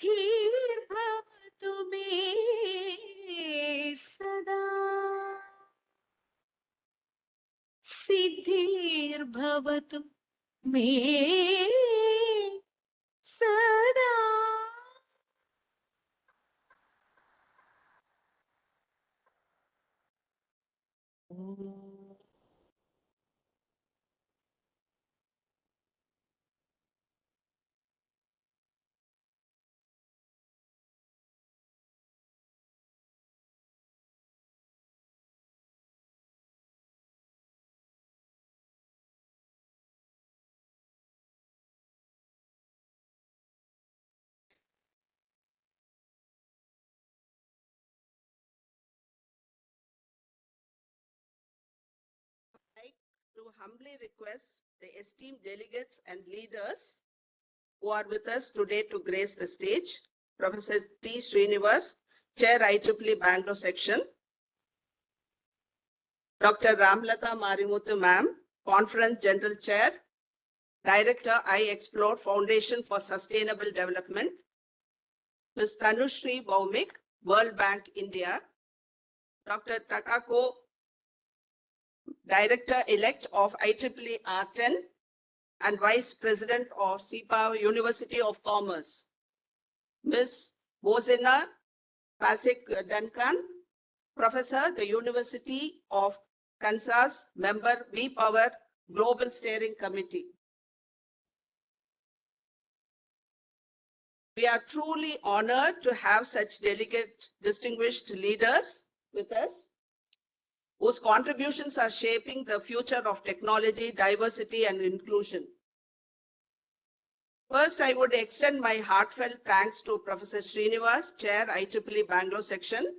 सिद्धिर्भवतु मे सदा सिद्धिर्भवतु मे सदा like to humbly request the esteemed delegates and leaders who are with us today to grace the stage. Professor T. Srinivas, Chair IEEE Bangalore Section. Dr. Ramlata Marimuthu Ma'am, Conference General Chair, Director I Explore Foundation for Sustainable Development. Ms. Tanushri Bhaumik, World Bank India. Dr. Takako, Director-elect of IEEE R10 and Vice President of SIPA University of Commerce. Ms. Bozena Pasik Duncan, Professor, the University of Kansas, member V-Power Global Steering Committee. We are truly honored to have such delegate distinguished leaders with us, whose contributions are shaping the future of technology, diversity, and inclusion. First, I would extend my heartfelt thanks to Professor Srinivas, Chair IEEE Bangalore Section,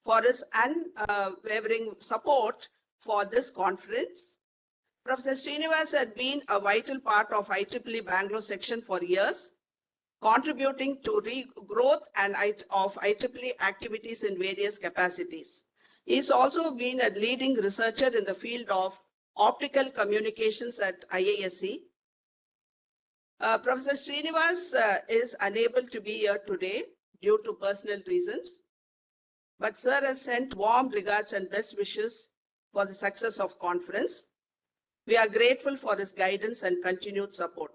for his unwavering support for this conference. Professor Srinivas had been a vital part of IEEE Bangalore Section for years, contributing to growth and of IEEE activities in various capacities. He's also been a leading researcher in the field of optical communications at IISc. Professor Srinivas is unable to be here today due to personal reasons, but Sir has sent warm regards and best wishes for the success of conference. We are grateful for his guidance and continued support.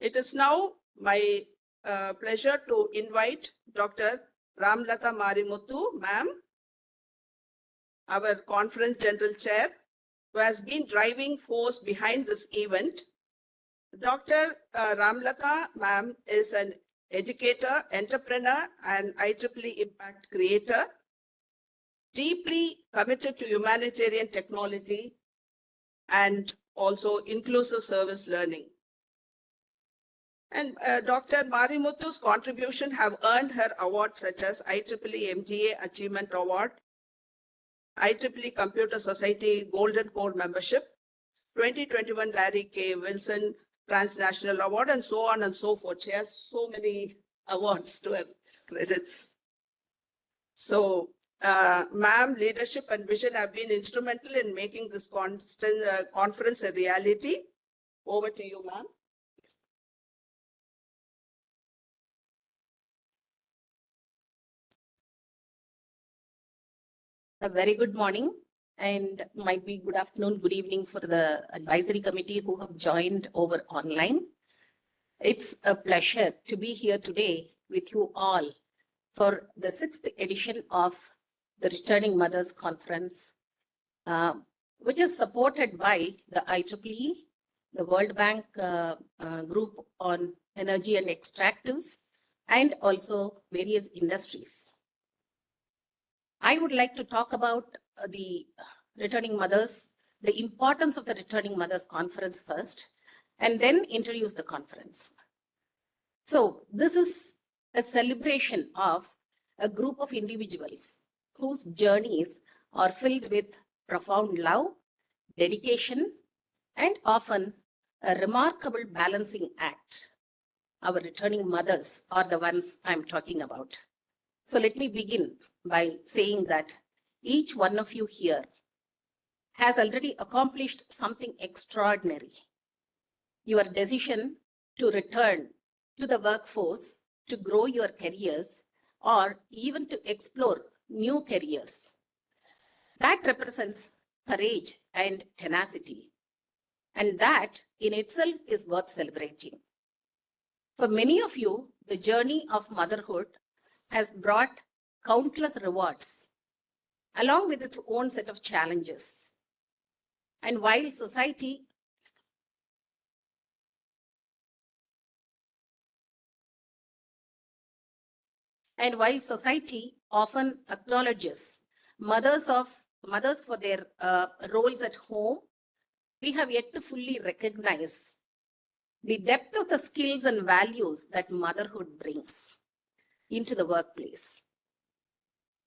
It is now my pleasure to invite Dr. Ramlata Marimuthu, ma'am, our Conference General Chair, who has been driving force behind this event. Dr. Ramlata, ma'am, is an educator, entrepreneur, and IEEE impact creator, deeply committed to humanitarian technology and also inclusive service learning. And Dr. Marimuthu's contribution have earned her awards such as IEEE MGA Achievement Award, IEEE Computer Society Golden Core Membership, 2021 Larry K. Wilson Transnational Award, and so on and so forth. She has so many awards to her credits. So, ma'am, leadership and vision have been instrumental in making this conference a reality. Over to you, ma'am. A very good morning, and might be good afternoon, good evening for the advisory committee who have joined over online. It's a pleasure to be here today with you all for the 6th edition of the Returning Mothers Conference, which is supported by the IEEE, the World Bank Group on Energy and Extractives, and also various industries. I would like to talk about the Returning Mothers, the importance of the Returning Mothers Conference first, and then introduce the conference. So this is a celebration of a group of individuals whose journeys are filled with profound love, dedication, and often a remarkable balancing act. Our returning mothers are the ones I'm talking about. So let me begin by saying that each one of you here has already accomplished something extraordinary. your decision to return to the workforce to grow your careers or even to explore new careers. That represents courage and tenacity. And that in itself is worth celebrating. For many of you, the journey of motherhood has brought countless rewards, along with its own set of challenges. And while society often acknowledges mothers for their roles at home, we have yet to fully recognize the depth of the skills and values that motherhood brings into the workplace.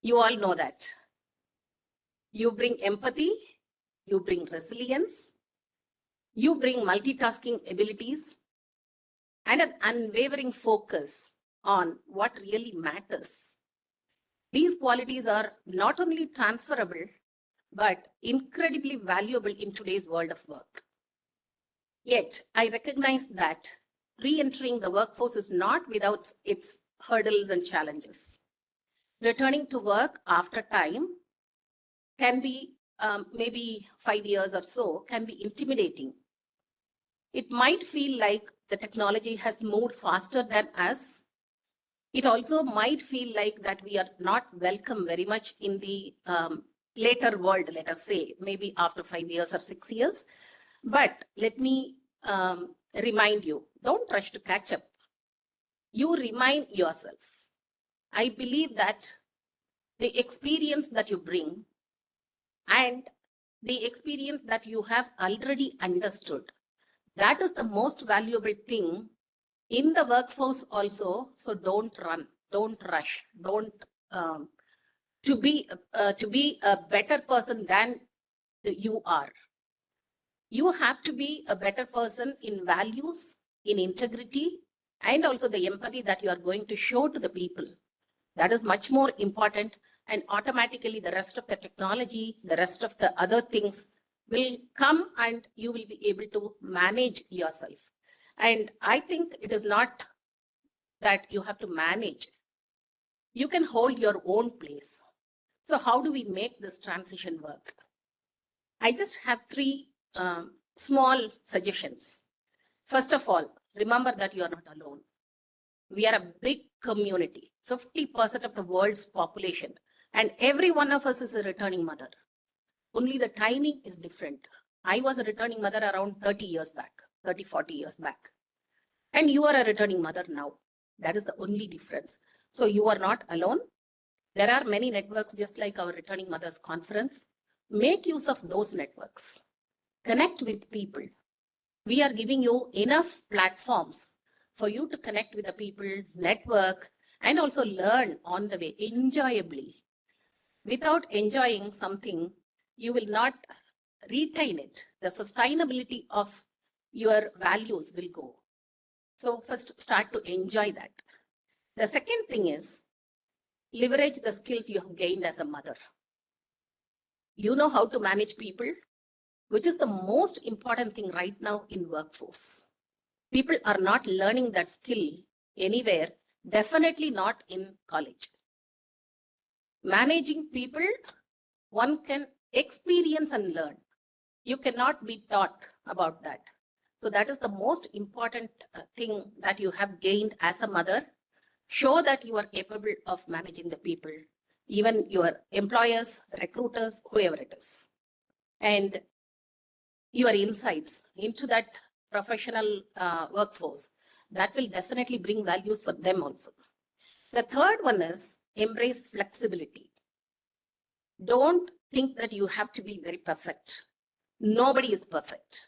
You all know that. You bring empathy, you bring resilience, you bring multitasking abilities, and an unwavering focus on what really matters. These qualities are not only transferable, but incredibly valuable in today's world of work. Yet, I recognize that re-entering the workforce is not without its hurdles and challenges. Returning to work after time can be maybe 5 years or so, can be intimidating. It might feel like the technology has moved faster than us. It also might feel like that we are not welcome very much in the later world, let us say, maybe after 5 years or 6 years. But let me remind you, don't rush to catch up. You remind yourself. I believe that the experience that you bring and the experience that you have already understood, that is the most valuable thing in the workforce also. So don't run, don't rush, don't to be a better person than you are. You have to be a better person in values, in integrity, and also the empathy that you are going to show to the people. That is much more important, and automatically the rest of the technology, the rest of the other things will come and you will be able to manage yourself. And I think it is not that you have to manage. You can hold your own place. So how do we make this transition work? I just have 3 small suggestions. First of all, remember that you are not alone. We are a big community, 50% of the world's population, and every one of us is a returning mother. Only the timing is different. I was a returning mother around 30 years back, 30, 40 years back. And you are a returning mother now. That is the only difference. So you are not alone. There are many networks just like our Returning Mothers Conference. Make use of those networks. Connect with people. We are giving you enough platforms for you to connect with the people, network, and also learn on the way, enjoyably. Without enjoying something, you will not retain it. The sustainability of your values will go. So first, start to enjoy that. The second thing is, leverage the skills you have gained as a mother. You know how to manage people, which is the most important thing right now in workforce. People are not learning that skill anywhere, definitely not in college. Managing people, one can experience and learn. You cannot be taught about that. So that is the most important thing that you have gained as a mother. Show that you are capable of managing the people, even your employers, recruiters, whoever it is. And your insights into that professional workforce, that will definitely bring values for them also. The third one is embrace flexibility. Don't think that you have to be very perfect. Nobody is perfect.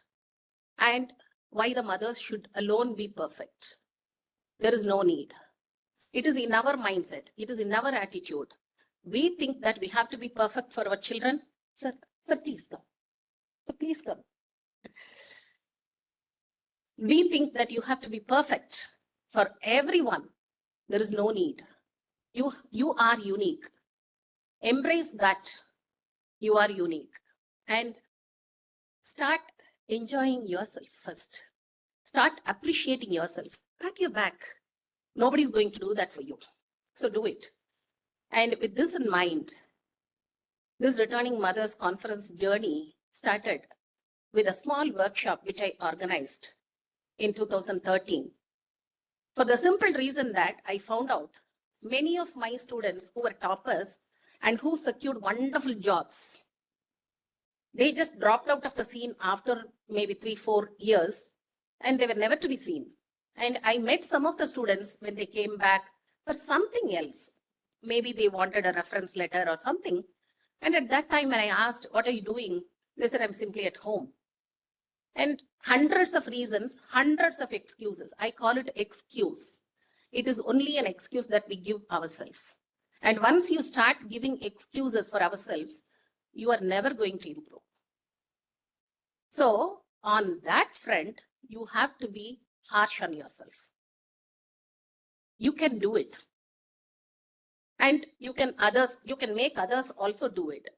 And why the mothers should alone be perfect? There is no need. It is in our mindset. It is in our attitude. We think that we have to be perfect for our children. Sir, please come. So please come. We think that you have to be perfect for everyone. There is no need. You are unique. Embrace that you are unique and start enjoying yourself first. Start appreciating yourself. Pat your back. Nobody's going to do that for you. So do it. And with this in mind, this Returning Mothers Conference journey started with a small workshop which I organized in 2013. For the simple reason that I found out many of my students who were toppers and who secured wonderful jobs, they just dropped out of the scene after maybe 3-4 years and they were never to be seen. And I met some of the students when they came back for something else. Maybe they wanted a reference letter or something. And at that time, when I asked, what are you doing? They said, I'm simply at home. And hundreds of reasons, hundreds of excuses. I call it excuse. It is only an excuse that we give ourselves. And once you start giving excuses for ourselves, you are never going to improve. So on that front, you have to be harsh on yourself. You can do it. And you can make others also do it.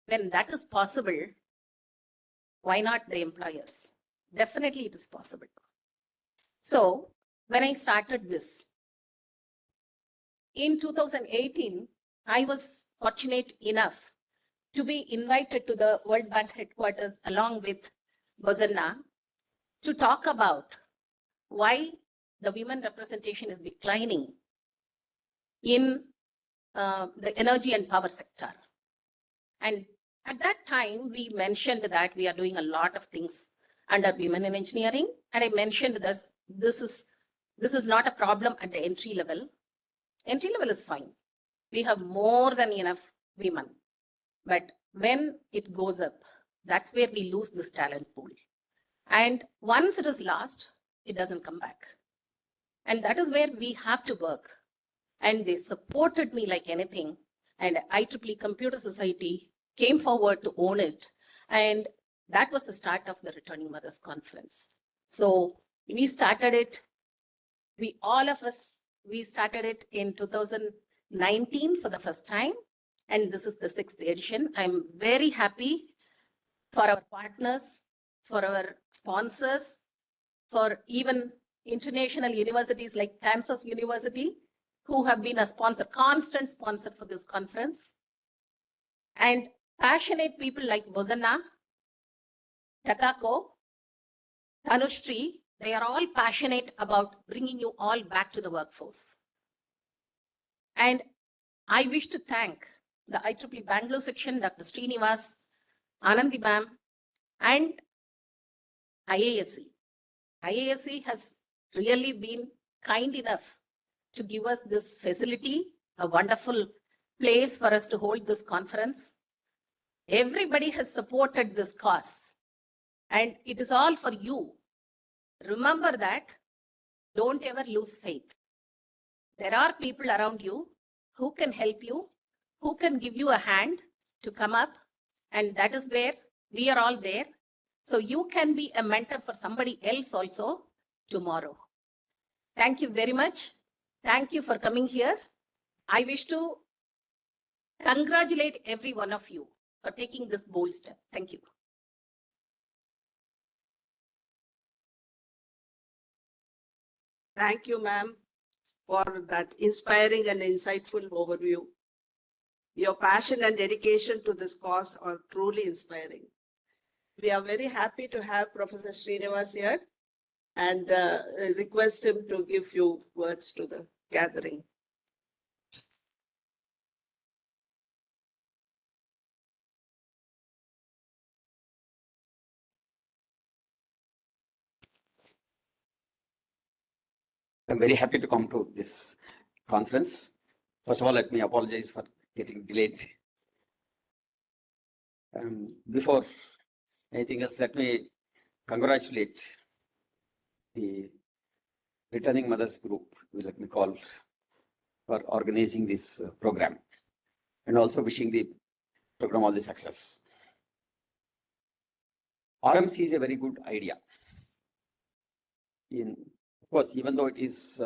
When that is possible, why not the employers? Definitely it is possible. So when I started this, in 2018, I was fortunate enough to be invited to the World Bank headquarters along with Bozanna to talk about why the women representation is declining in the energy and power sector. And at that time, we mentioned that we are doing a lot of things under women in engineering. And I mentioned that this is not a problem at the entry level. Entry level is fine. We have more than enough women. But when it goes up, that's where we lose this talent pool. And once it is lost, it doesn't come back. And that is where we have to work. And they supported me like anything. And IEEE Computer Society came forward to own it. And that was the start of the Returning Mothers Conference. So we started it, we started it in 2019 for the first time. And this is the 6th edition. I'm very happy for our partners, for our sponsors, for even international universities like Kansas University, who have been a sponsor, constant sponsor for this conference. And passionate people like Bozanna, Takako, Tanushree, they are all passionate about bringing you all back to the workforce. And I wish to thank the IEEE Bangalore section, Dr. Srinivas, Anandi ma'am, and IASC. IASC has really been kind enough to give us this facility, a wonderful place for us to hold this conference. Everybody has supported this cause, and it is all for you. Remember that. Don't ever lose faith. There are people around you who can help you, who can give you a hand to come up, and that is where we are all there. So you can be a mentor for somebody else also tomorrow. Thank you very much. Thank you for coming here. I wish to congratulate every one of you for taking this bold step. Thank you. Thank you, ma'am, for that inspiring and insightful overview. Your passion and dedication to this cause are truly inspiring. We are very happy to have Professor Srinivas here and request him to give few words to the gathering. I'm very happy to come to this conference. First of all, let me apologize for getting delayed. Before anything else, let me congratulate the Returning Mothers Group, let me call, for organizing this program and also wishing the program all the success. RMC is a very good idea. Of course, even though it is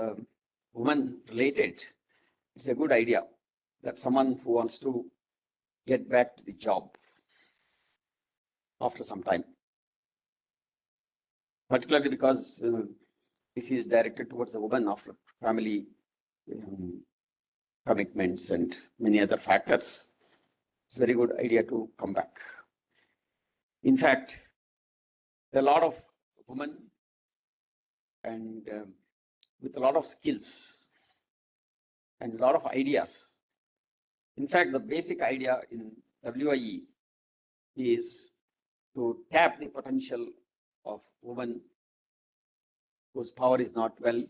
woman related, it's a good idea that someone who wants to get back to the job after some time particularly because this is directed towards the woman after family commitments and many other factors. It's a very good idea to come back. In fact, there are a lot of women and with a lot of skills and a lot of ideas. In fact, the basic idea in WIE is to tap the potential of women whose power is not well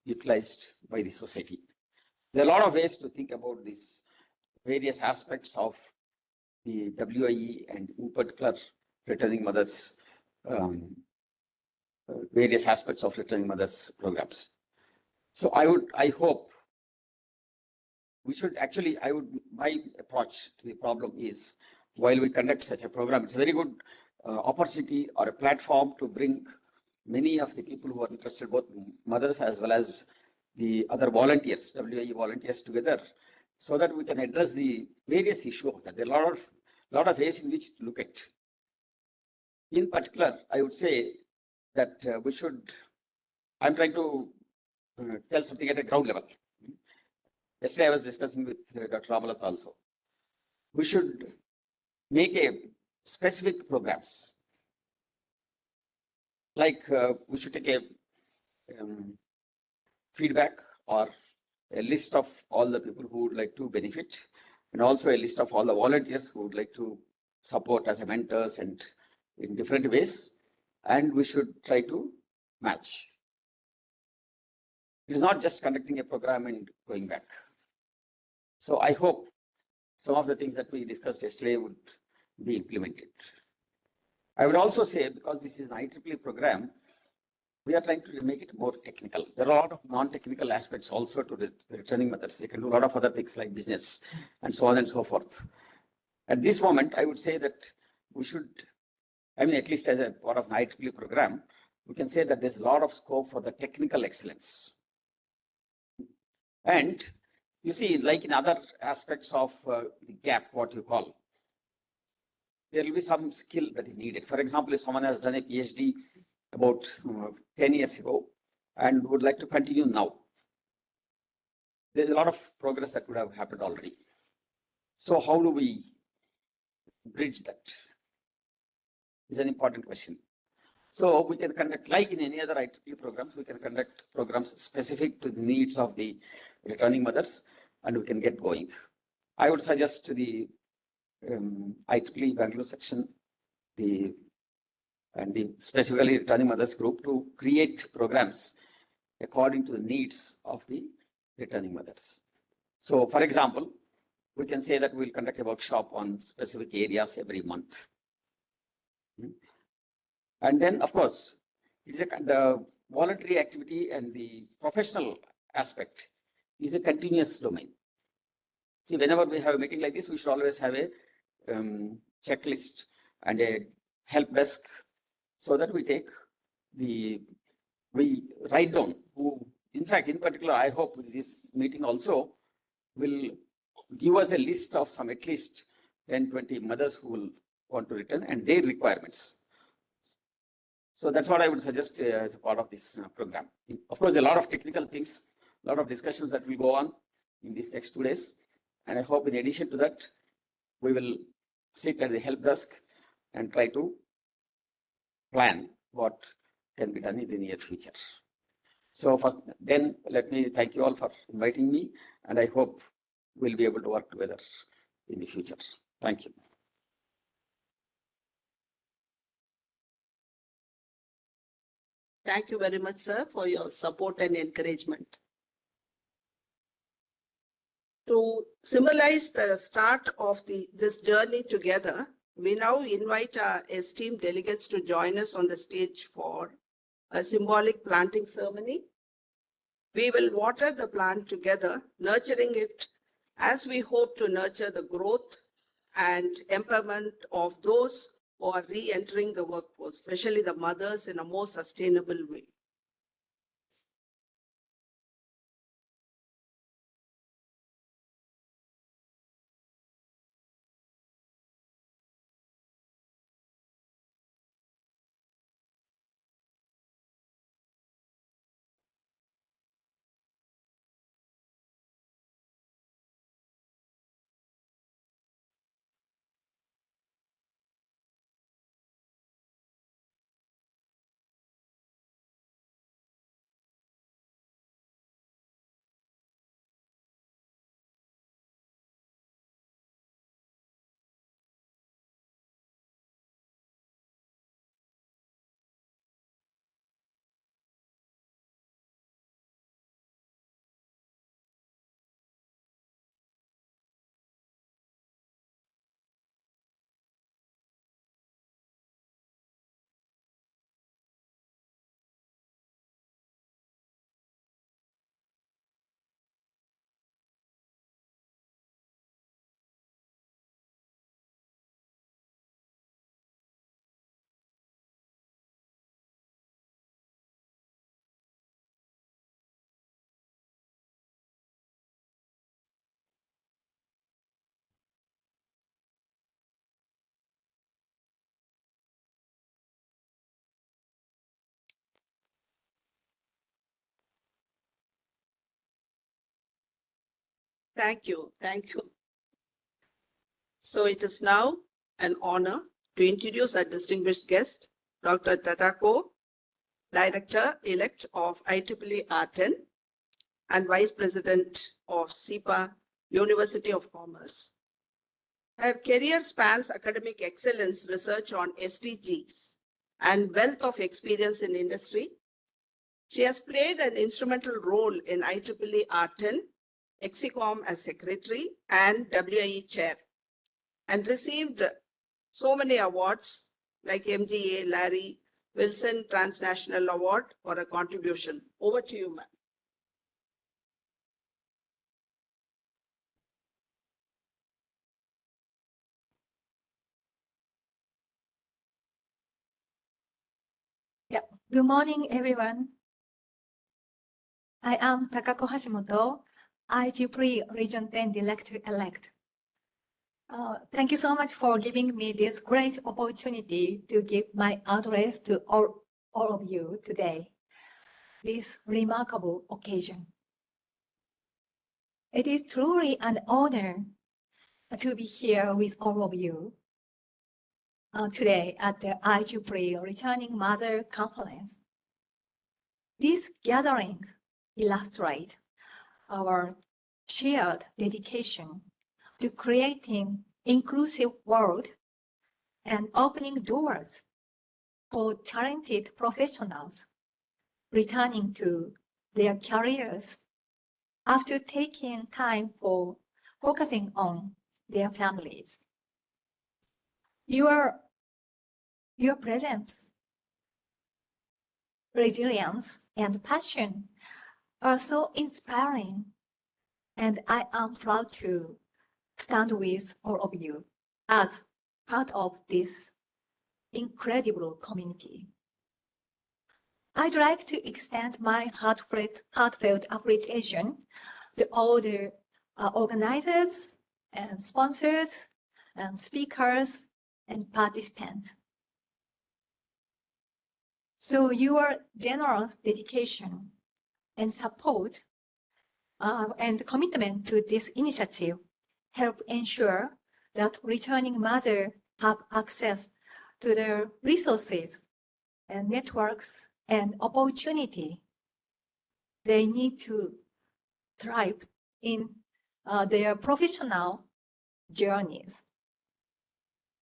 utilized by the society. There are a lot of ways to think about these various aspects of the WIE and in particular returning mothers, various aspects of returning mothers programs. So I hope we should actually, my approach to the problem is while we conduct such a program, it's a very good opportunity or a platform to bring many of the people who are interested, both mothers as well as the other volunteers, WIE volunteers together, so that we can address the various issues of that. There are a lot of ways in which to look at. In particular, I would say that we should, I'm trying to tell something at a ground level. Yesterday I was discussing with Dr. Ramalat also. We should make a specific programs. Like we should take a feedback or a list of all the people who would like to benefit, and also a list of all the volunteers who would like to support as a mentors and in different ways. And we should try to match. It is not just conducting a program and going back. So I hope some of the things that we discussed yesterday would be implemented. I would also say, because this is an IEEE program, we are trying to make it more technical. There are a lot of non-technical aspects also to returning mothers. They can do a lot of other things like business and so on and so forth. At this moment, I would say that we should, at least as a part of the IEEE program, we can say that there's a lot of scope for the technical excellence. And you see, like in other aspects of the gap, what you call, there will be some skill that is needed. For example, if someone has done a PhD about 10 years ago and would like to continue now, there's a lot of progress that would have happened already. So how do we bridge that? Is an important question. So we can conduct, like in any other IEEE programs, we can conduct programs specific to the needs of the returning mothers, and we can get going. I would suggest to the IEEE Bangalore section, the specifically returning mothers group, to create programs according to the needs of the returning mothers. So, for example, we can say that we'll conduct a workshop on specific areas every month. And then, of course, it's the voluntary activity and the professional aspect is a continuous domain. See, whenever we have a meeting like this, we should always have a checklist and a help desk, so that we write down who, in fact, in particular, I hope this meeting also will give us a list of some at least 10, 20 mothers who will want to return and their requirements. So that's what I would suggest as a part of this program. Of course, there are a lot of technical things, a lot of discussions that will go on in these next 2 days. And I hope in addition to that, we will sit at the help desk and try to plan what can be done in the near future. So first, then let me thank you all for inviting me, and I hope we'll be able to work together in the future. Thank you. Thank you very much, sir, for your support and encouragement. To symbolize the start of this journey together, we now invite our esteemed delegates to join us on the stage for a symbolic planting ceremony. We will water the plant together, nurturing it as we hope to nurture the growth and empowerment of those who are re-entering the workforce, especially the mothers, in a more sustainable way. Thank you. Thank you. So it is now an honor to introduce our distinguished guest, Dr. Tatako, Director-elect of IEEE R10 and Vice President of SIPA, University of Commerce. Her career spans academic excellence, research on SDGs, and wealth of experience in industry. She has played an instrumental role in IEEE R10, Exicom as Secretary and WIE Chair, and received so many awards like MGA, Larry Wilson Transnational Award for a contribution. Over to you, ma'am. Good morning, everyone. I am Takako Hashimoto, IEEE Region 10 Director-elect. Thank you so much for giving me this great opportunity to give my address to all of you today, this remarkable occasion. It is truly an honor to be here with all of you today at the IEEE Returning Mother Conference. This gathering illustrates our shared dedication to creating inclusive world and opening doors for talented professionals returning to their careers after taking time for focusing on their families. Your presence, resilience, and passion are so inspiring, and I am proud to stand with all of you as part of this incredible community. I'd like to extend my heartfelt appreciation to all the organizers and sponsors and speakers and participants. So your generous dedication and support and commitment to this initiative help ensure that returning mothers have access to the resources and networks and opportunity they need to thrive in their professional journeys.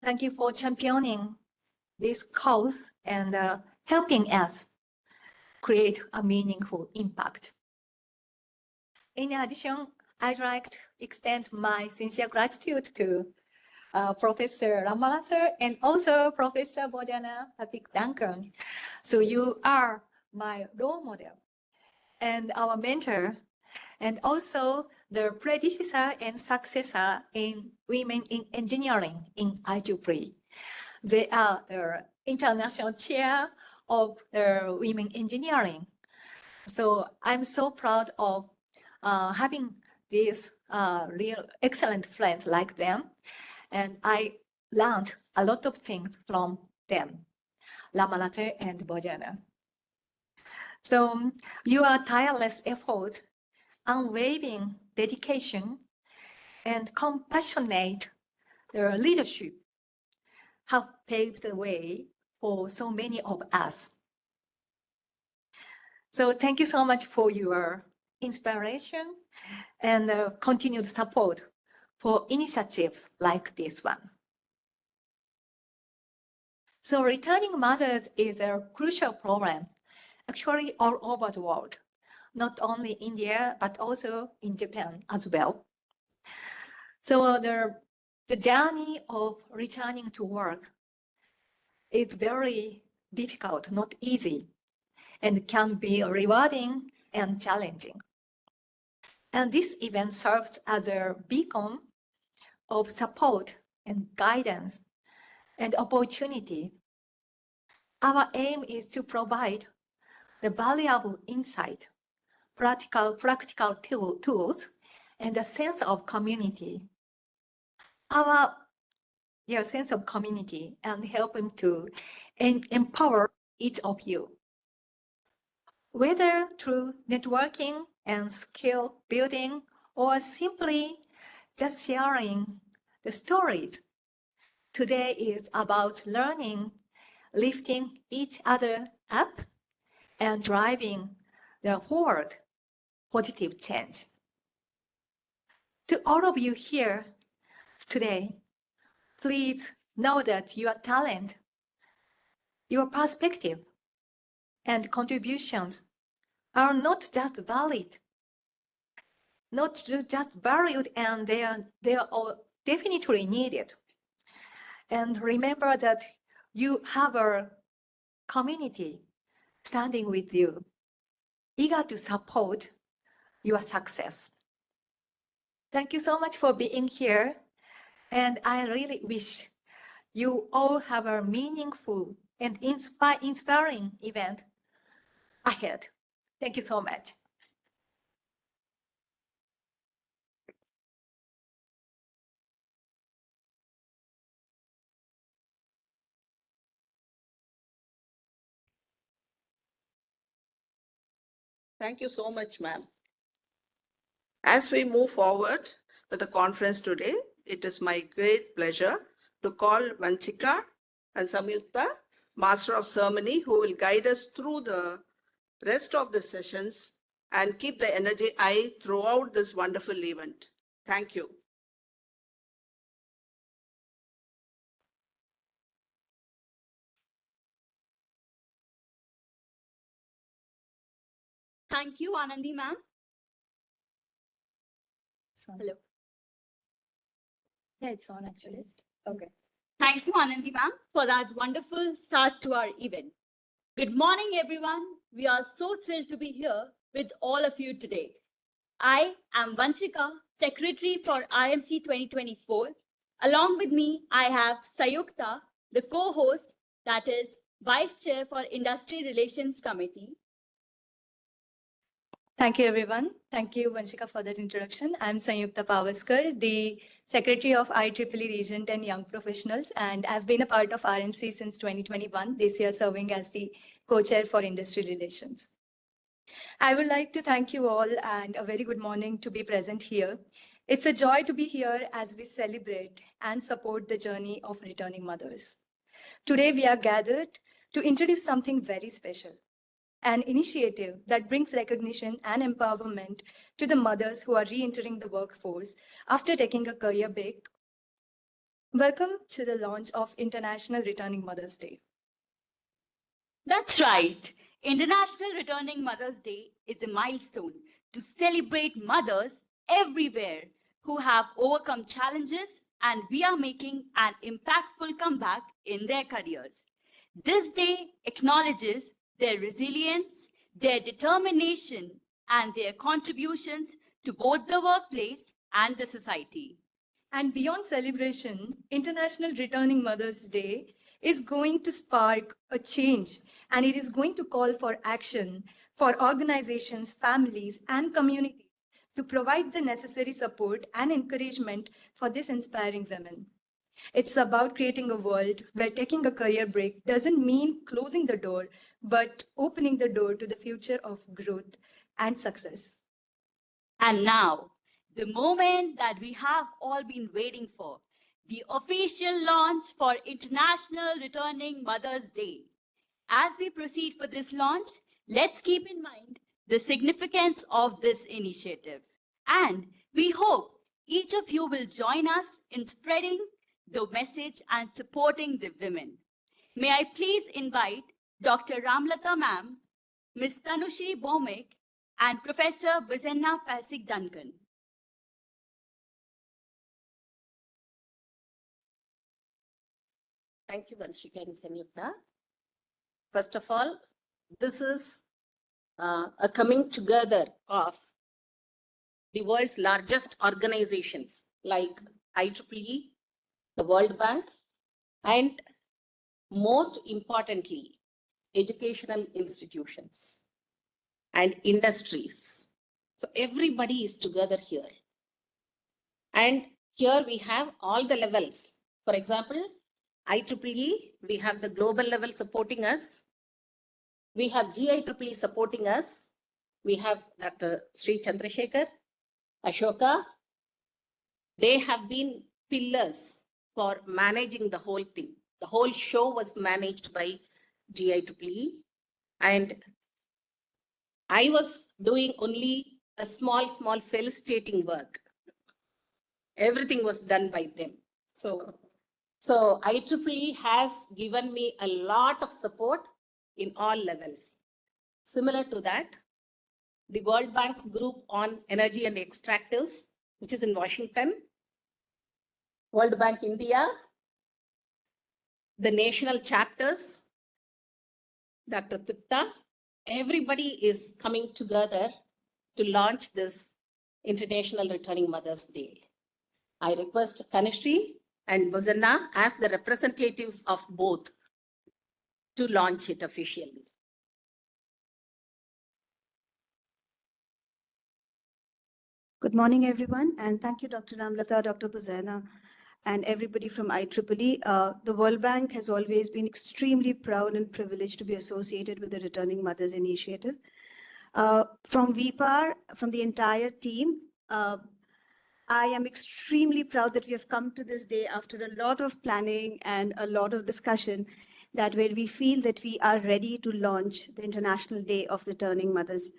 Thank you for championing this cause and helping us create a meaningful impact. In addition, I'd like to extend my sincere gratitude to Professor Ramalasa and also Professor Bojana Patik Duncan. So you are my role model and our mentor, and also the predecessor and successor in women in engineering in IEEE. They are the international chair of the women engineering. So I'm so proud of having these real excellent friends like them. And I learned a lot of things from them, Lamalate and Bojana. So your tireless effort, unwavering dedication, and compassionate leadership have paved the way for so many of us. So thank you so much for your inspiration and continued support for initiatives like this one. So returning mothers is a crucial problem, actually all over the world, not only India, but also in Japan as well. So the journey of returning to work is very difficult, not easy, and can be rewarding and challenging. And this event serves as a beacon of support and guidance and opportunity. Our aim is to provide the valuable insight, practical tools, and a sense of community. Our sense of community and helping to empower each of you. Whether through networking and skill building or simply just sharing the stories. Today is about learning, lifting each other up, and driving the forward positive change. To all of you here today, please know that your talent, your perspective, and contributions are not just valid, not just valued, and they are all definitely needed. And remember that you have a community standing with you, eager to support your success. Thank you so much for being here. And I really wish you all have a meaningful and inspiring event ahead. Thank you so much. Thank you so much, ma'am. As we move forward with the conference today, it is my great pleasure to call Vanchika and Samyukta, Master of Ceremony, who will guide us through the rest of the sessions and keep the energy high throughout this wonderful event. Thank you. Thank you, Anandi ma'am. Hello. Yeah, it's on actually. Okay. Thank you, Anandi ma'am, for that wonderful start to our event. Good morning, everyone. We are so thrilled to be here with all of you today. I am Vanshika, Secretary for RMC 2024. Along with me, I have Sayukta, the co-host, that is Vice Chair for Industry Relations Committee. Thank you, everyone. Thank you, Vanshika, for that introduction. I'm Sayukta Pavaskar, the Secretary of IEEE Region 10 Young Professionals, and I've been a part of RMC since 2021, this year serving as the Co-Chair for Industry Relations. I would like to thank you all and a very good morning to be present here. It's a joy to be here as we celebrate and support the journey of returning mothers. Today, we are gathered to introduce something very special, an initiative that brings recognition and empowerment to the mothers who are re-entering the workforce after taking a career break. Welcome to the launch of International Returning Mothers Day. That's right. International Returning Mothers Day is a milestone to celebrate mothers everywhere who have overcome challenges, and we are making an impactful comeback in their careers. This day acknowledges their resilience, their determination, and their contributions to both the workplace and the society. And beyond celebration, International Returning Mothers Day is going to spark a change, and it is going to call for action for organizations, families, and communities to provide the necessary support and encouragement for these inspiring women. It's about creating a world where taking a career break doesn't mean closing the door, but opening the door to the future of growth and success. And now, the moment that we have all been waiting for, the official launch for International Returning Mothers Day. As we proceed for this launch, let's keep in mind the significance of this initiative. And we hope each of you will join us in spreading the message and supporting the women. May I please invite Dr. Ramlata ma'am, Ms. Tanushri Bomik, and Professor Bizenna Pasik Duncan. Thank you, Vanshika and Samyukta. First of all, this is a coming together of the world's largest organizations like IEEE, the World Bank, and most importantly, educational institutions and industries. So everybody is together here. And here we have all the levels. For example, IEEE, we have the global level supporting us. We have GIEEE supporting us. We have Dr. Sri Chandrasekhar, Ashoka. They have been pillars for managing the whole thing. The whole show was managed by GIEEE, and I was doing only a small felicitating work. Everything was done by them. So IEEE has given me a lot of support in all levels. Similar to that, the World Bank's group on energy and extractives, which is in Washington, World Bank India, the national chapters, Dr. Tipta, everybody is coming together to launch this International Returning Mothers Day. I request Kanishri and Bozanna as the representatives of both to launch it officially. Good morning, everyone, and thank you, Dr. Ramlata, Dr. Bozanna, and everybody from IEEE. The World Bank has always been extremely proud and privileged to be associated with the Returning Mothers Initiative. From VPAR, from the entire team, I am extremely proud that we have come to this day after a lot of planning and a lot of discussion, that where we feel that we are ready to launch the International Day of Returning Mothers.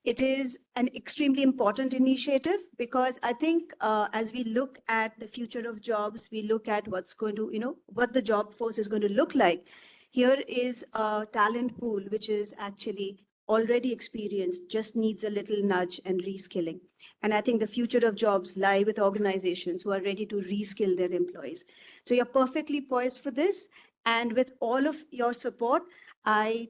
It is an extremely important initiative because I think as we look at the future of jobs, we look at what's going to, what the job force is going to look like. Here is a talent pool, which is actually already experienced, just needs a little nudge and reskilling. And I think the future of jobs lie with organizations who are ready to reskill their employees. So you're perfectly poised for this. And with all of your support, I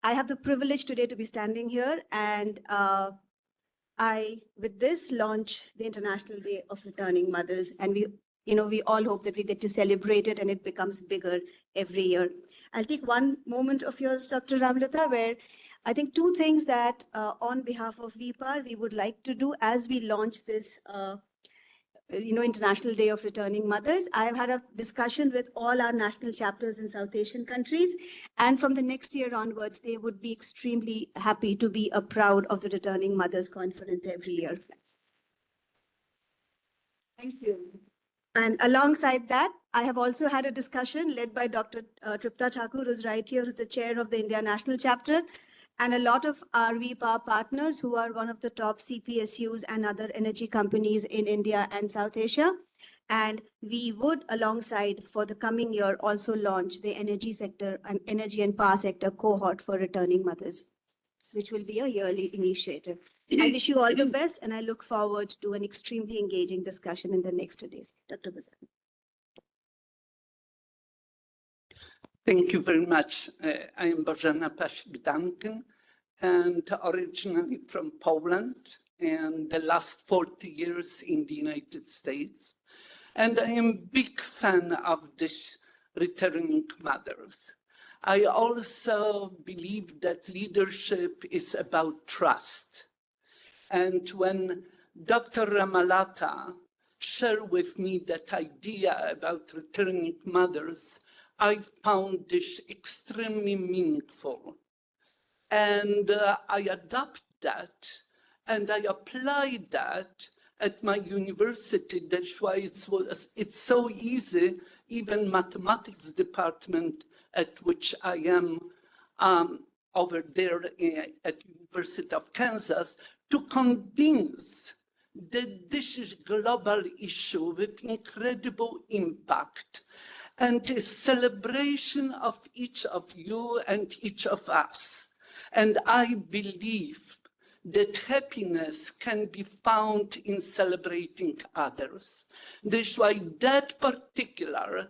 have the privilege today to be standing here, and with this, launch the International Day of Returning Mothers. And we all hope that we get to celebrate it and it becomes bigger every year. I'll take one moment of yours, Dr. Ramlata, where I think two things that on behalf of VPAR, we would like to do as we launch this International Day of Returning Mothers. I have had a discussion with all our national chapters in South Asian countries, and from the next year onwards, they would be extremely happy to be a proud of the Returning Mothers Conference every year. Thank you. And alongside that, I have also had a discussion led by Dr. Tripta Thakur, who's right here, who's the chair of the India National Chapter, and a lot of our VPAR partners who are one of the top CPSUs and other energy companies in India and South Asia. And we would, alongside for the coming year, also launch the energy sector and energy and power sector cohort for returning mothers, which will be a yearly initiative. I wish you all the best, and I look forward to an extremely engaging discussion in the next 2 days. Dr. Bozanna. Thank you very much. I am Bożena Paszk-Duncan, and originally from Poland, and the last 40 years in the United States. And I am a big fan of this returning mothers. I also believe that leadership is about trust. And when Dr. Ramlata shared with me that idea about returning mothers, I found this extremely meaningful. And I adopt that and I applied that at my university. That's why it's so easy, even mathematics department at which I am over there at University of Kansas, to convince that this is a global issue with incredible impact and a celebration of each of you and each of us. And I believe that happiness can be found in celebrating others. That's why that particular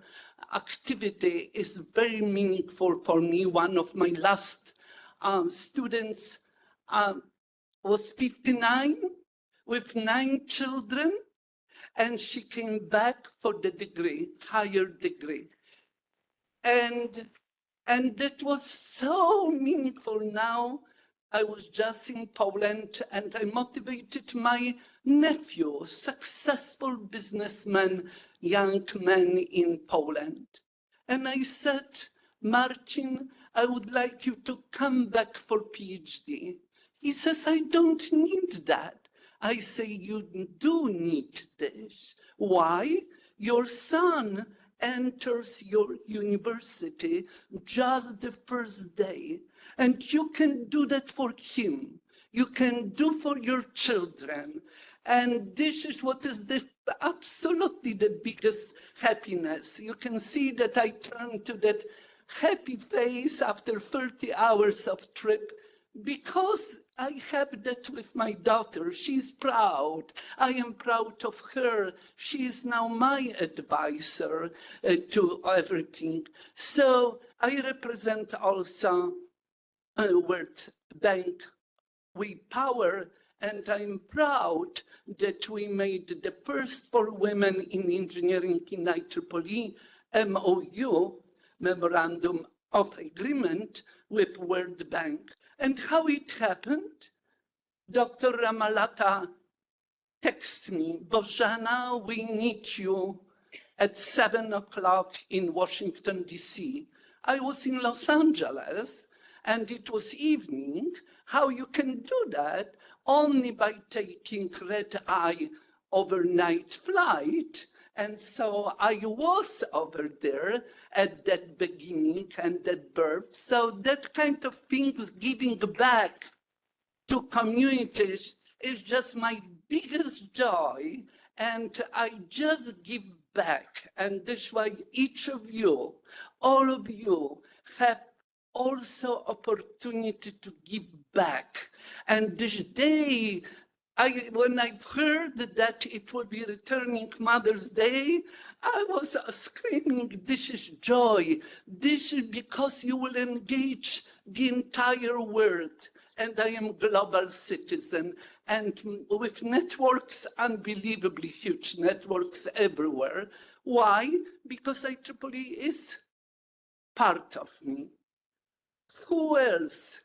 activity is very meaningful for me. One of my last students was 59 with 9 children, and she came back for the degree, higher degree. And that was so meaningful. Now, I was just in Poland and I motivated my nephew, successful businessman, young man in Poland. And I said, Marcin, I would like you to come back for PhD. He says, I don't need that. I say you do need this. Why? Your son enters your university just the first day, and you can do that for him. You can do for your children. And this is what is absolutely the biggest happiness. You can see that I turn to that happy face after 30 hours of trip because I have that with my daughter. She's proud. I am proud of her. She is now my advisor to everything. So I represent also World Bank We Power, and I'm proud that we made the first for women in engineering in IEEE MOU, Memorandum of Agreement with World Bank. And how it happened? Dr. Ramalata texted me, Bożena, we need you at 7 o'clock in Washington, DC. I was in Los Angeles, and it was evening. How you can do that? Only by taking red-eye overnight flight. And so I was over there at that beginning and that birth. So that kind of things, giving back to communities, is just my biggest joy. And I just give back. And that's why each of you, all of you, have also opportunity to give back. And this day, when I heard that it would be returning Mother's Day, I was screaming, this is joy. This is because you will engage the entire world. And I am a global citizen. And with networks, unbelievably huge networks everywhere. Why? Because IEEE is part of me. Who else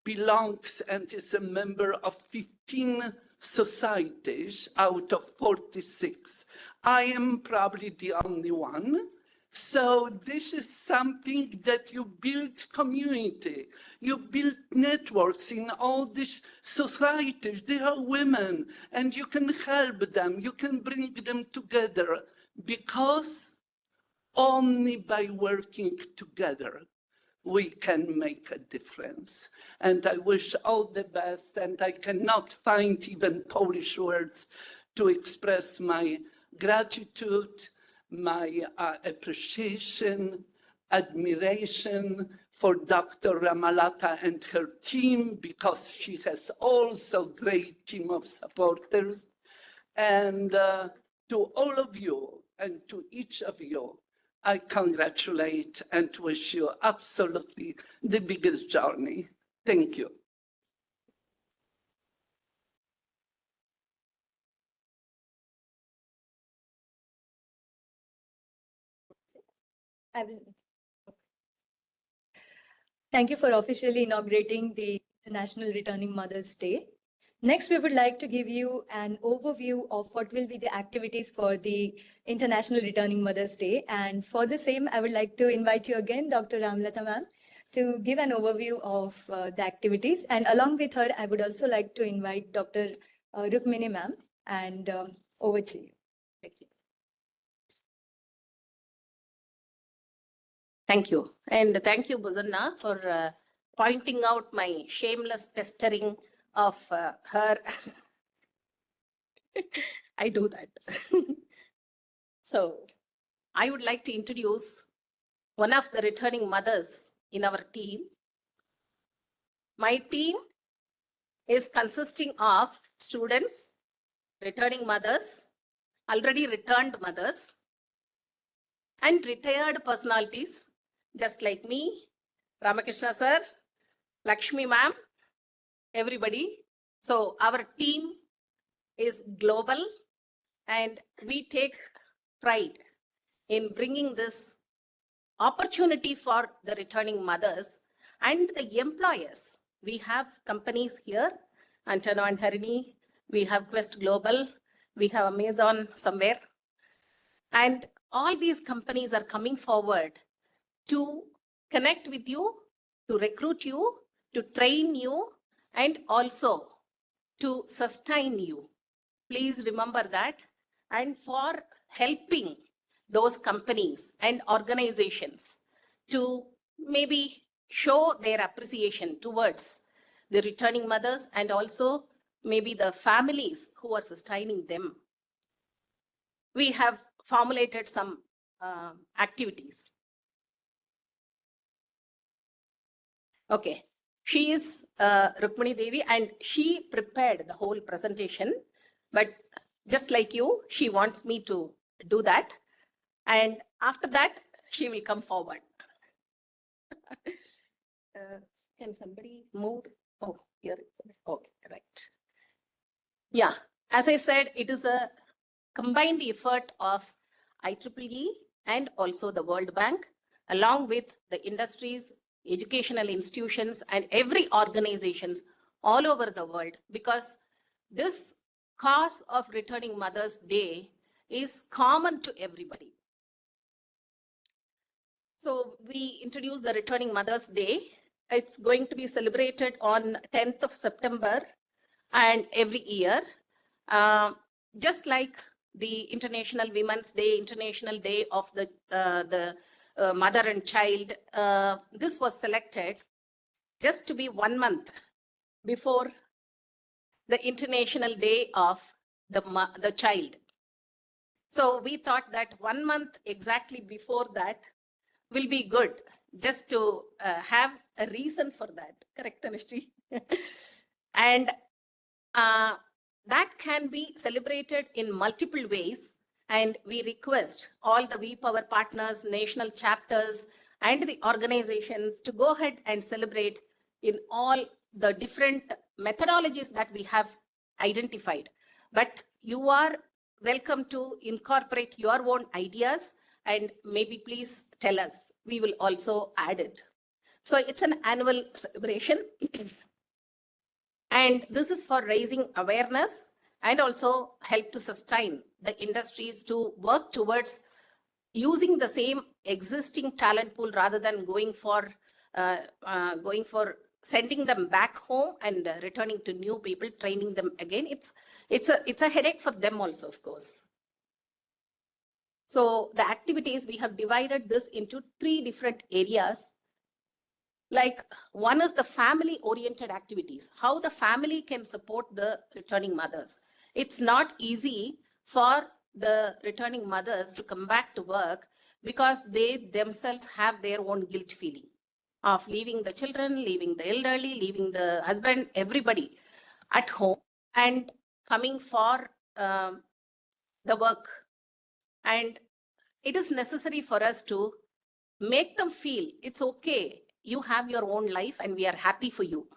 belongs and is a member of 15 societies out of 46? I am probably the only one. So this is something that you build community, you build networks in all these societies. They are women, and you can help them, you can bring them together, because only by working together we can make a difference. And I wish all the best, and I cannot find even Polish words to express my gratitude, my appreciation, admiration for Dr. Ramalata and her team, because she has also a great team of supporters. And to all of you and to each of you, I congratulate and wish you absolutely the biggest journey. Thank you. I will. Thank you for officially inaugurating the International Returning Mothers Day. Next, we would like to give you an overview of what will be the activities for the International Returning Mothers Day. And for the same, I would like to invite you again, Dr. Ramlata ma'am, to give an overview of the activities. And along with her, I would also like to invite Dr. Rukmini ma'am, and over to you. Thank you. Thank you. And thank you, Bożena, for pointing out my shameless pestering of her. I do that. So I would like to introduce one of the returning mothers in our team. My team is consisting of students, returning mothers, already returned mothers, and retired personalities, just like me, Ramakrishna sir, Lakshmi ma'am, everybody. So our team is global, and we take pride in bringing this opportunity for the returning mothers and the employers. We have companies here, Antana and Harini, we have Quest Global, we have Amazon somewhere. And all these companies are coming forward to connect with you, to recruit you, to train you, and also to sustain you. Please remember that. And for helping those companies and organizations to maybe show their appreciation towards the returning mothers and also maybe the families who are sustaining them. We have formulated some activities. Okay, she is Rukmini Devi and she prepared the whole presentation, but just like you, she wants me to do that. And after that, she will come forward. Can somebody move? Oh, here. Okay, right. Yeah, as I said, it is a combined effort of IEEE and also the World Bank, along with the industries, educational institutions, and every organizations all over the world, because this cause of returning Mother's Day is common to everybody. So we introduced the Returning Mother's Day. It's going to be celebrated on 10th of September and every year. Just like the International Women's Day, International Day of the Mother and Child, this was selected just to be 1 month before the International Day of the Child. So we thought that 1 month exactly before that will be good, just to have a reason for that. Correct, Tanushree? And that can be celebrated in multiple ways. And we request all the V-Power partners, national chapters, and the organizations to go ahead and celebrate in all the different methodologies that we have identified. But you are welcome to incorporate your own ideas and maybe please tell us. We will also add it. So it's an annual celebration. And this is for raising awareness and also help to sustain the industries to work towards using the same existing talent pool rather than going for sending them back home and returning to new people, training them again. It's a headache for them also, of course. So the activities, we have divided this into 3 different areas. Like one is the family oriented activities, how the family can support the returning mothers. It's not easy for the returning mothers to come back to work because they themselves have their own guilt feeling of leaving the children, leaving the elderly, leaving the husband, everybody at home and coming for the work. And it is necessary for us to make them feel it's okay. You have your own life and we are happy for you.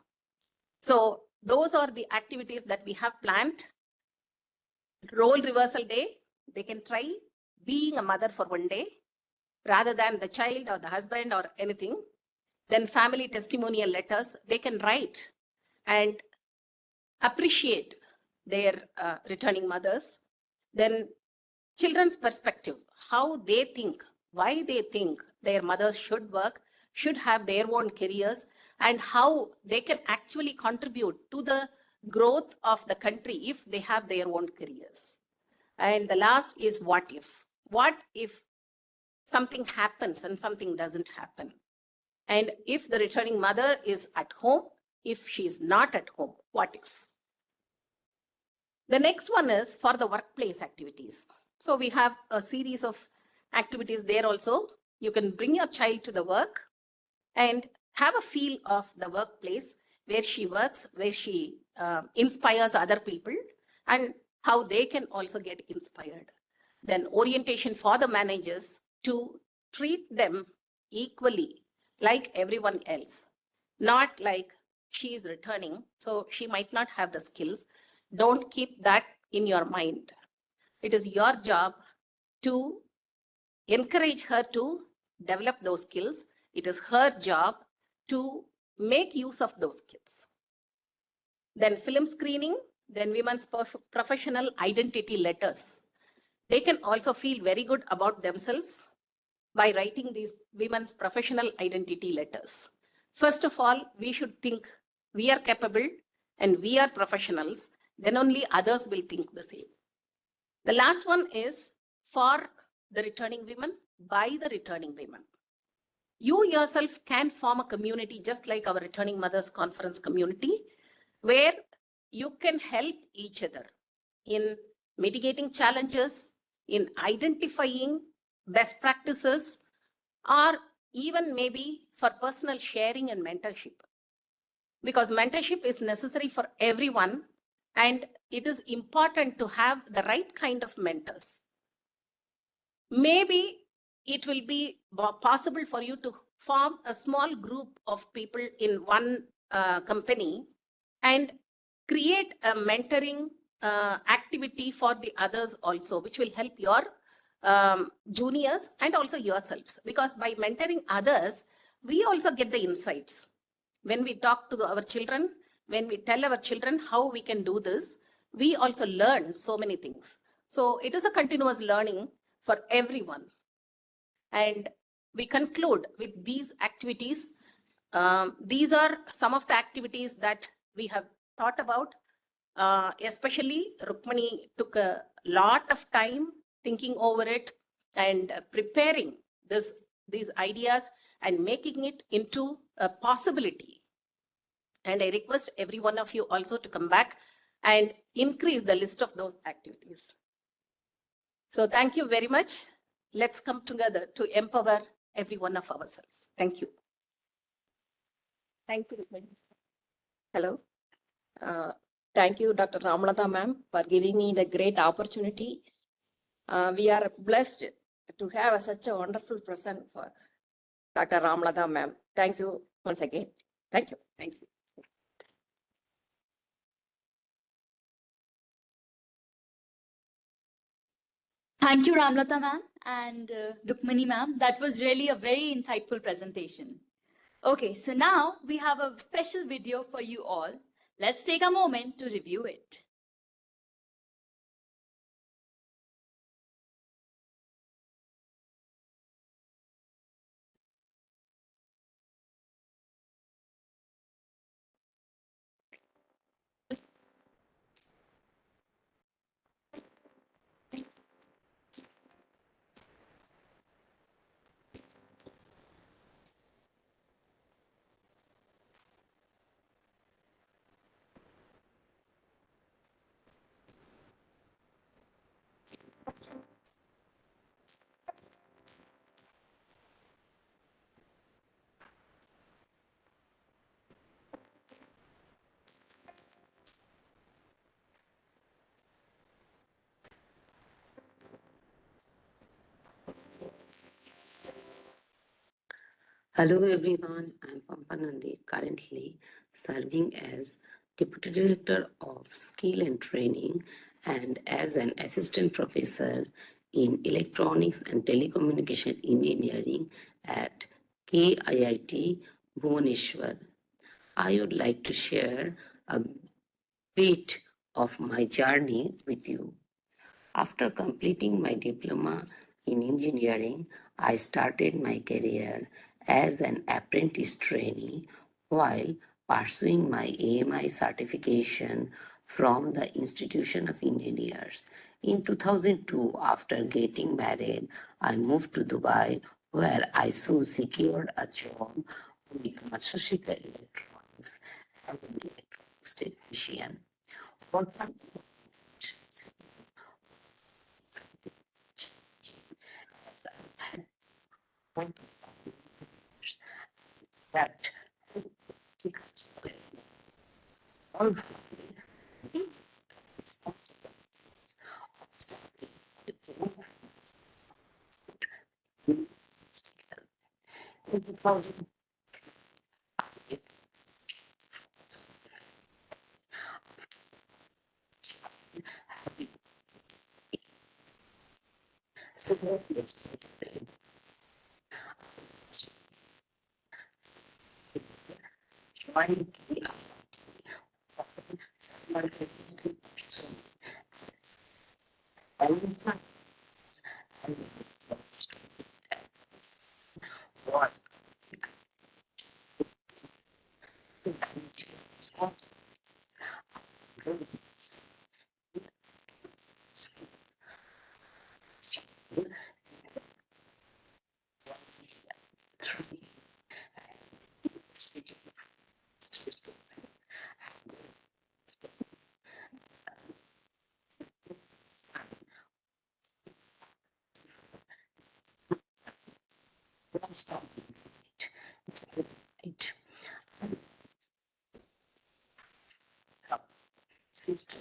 So those are the activities that we have planned. Role reversal day, they can try being a mother for 1 day rather than the child or the husband or anything. Then family testimonial letters, they can write and appreciate their returning mothers. Then children's perspective, how they think, why they think their mothers should work, should have their own careers, and how they can actually contribute to the growth of the country if they have their own careers. And the last is what if? What if something happens and something doesn't happen? And if the returning mother is at home, if she's not at home, what if? The next one is for the workplace activities. So we have a series of activities there also. You can bring your child to the work and have a feel of the workplace where she works, where she inspires other people and how they can also get inspired. Then orientation for the managers to treat them equally like everyone else, not like she is returning, so she might not have the skills. Don't keep that in your mind. It is your job to encourage her to develop those skills. It is her job to make use of those skills. Then film screening, then women's professional identity letters. They can also feel very good about themselves by writing these women's professional identity letters. First of all, we should think we are capable and we are professionals, then only others will think the same. The last one is for the returning women, by the returning women. You yourself can form a community just like our Returning Mothers Conference community, where you can help each other in mitigating challenges, in identifying best practices, or even maybe for personal sharing and mentorship. Because mentorship is necessary for everyone, and it is important to have the right kind of mentors. Maybe it will be possible for you to form a small group of people in one company and create a mentoring activity for the others also, which will help your juniors and also yourselves. Because by mentoring others, we also get the insights. When we talk to our children, when we tell our children how we can do this, we also learn so many things. So it is a continuous learning for everyone. And we conclude with these activities. These are some of the activities that we have thought about. Especially Rukmani took a lot of time thinking over it and preparing these ideas and making it into a possibility. And I request every one of you also to come back and increase the list of those activities. So thank you very much. Let's come together to empower every one of ourselves. Thank you. Thank you, Rukmini. Hello. Thank you, Dr. Ramalata ma'am, for giving me the great opportunity. We are blessed to have such a wonderful person for Dr. Ramalata ma'am. Thank you once again. Thank you. Thank you. Thank you, Ramlata ma'am and Rukmini ma'am. That was really a very insightful presentation. Okay, so now we have a special video for you all. Let's take a moment to review it. Hello everyone, I'm Pampanandi, currently serving as Deputy Director of Skill and Training and as an Assistant Professor in Electronics and Telecommunication Engineering at KIIT Bhubaneswar. I would like to share a bit of my journey with you. After completing my diploma in engineering, I started my career as an apprentice trainee while pursuing my AMI certification from the Institution of Engineers. In 2002, after getting married, I moved to Dubai where I soon secured a job with Matsushika Electronics as an electronics technician. What that all stop. Right. So, sister.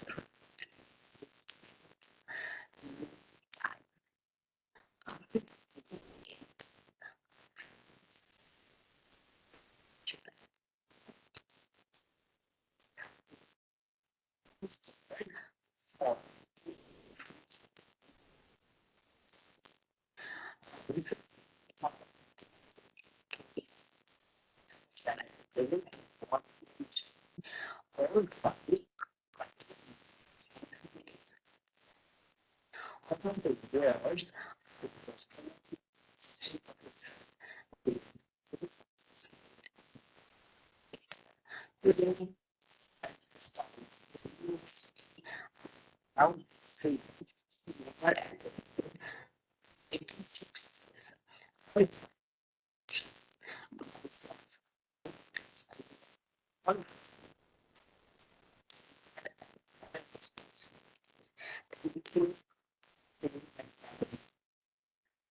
Over the years, now, so never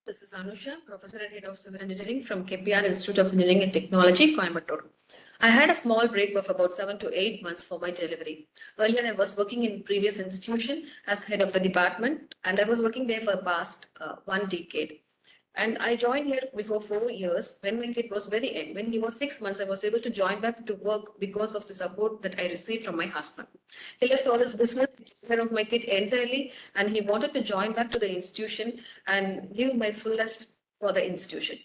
This is Anusha, Professor and Head of Civil Engineering from KPR Institute of Engineering and Technology, Coimbatore. I had a small break of about 7 to 8 months for my delivery. Earlier, I was working in previous institution as head of the department, and I was working there for past 1 decade. And I joined here before 4 years when my kid was very young. When he was 6 months, I was able to join back to work because of the support that I received from my husband. He left all his business, took care of my kid entirely, and he wanted to join back to the institution and give my fullest for the institution.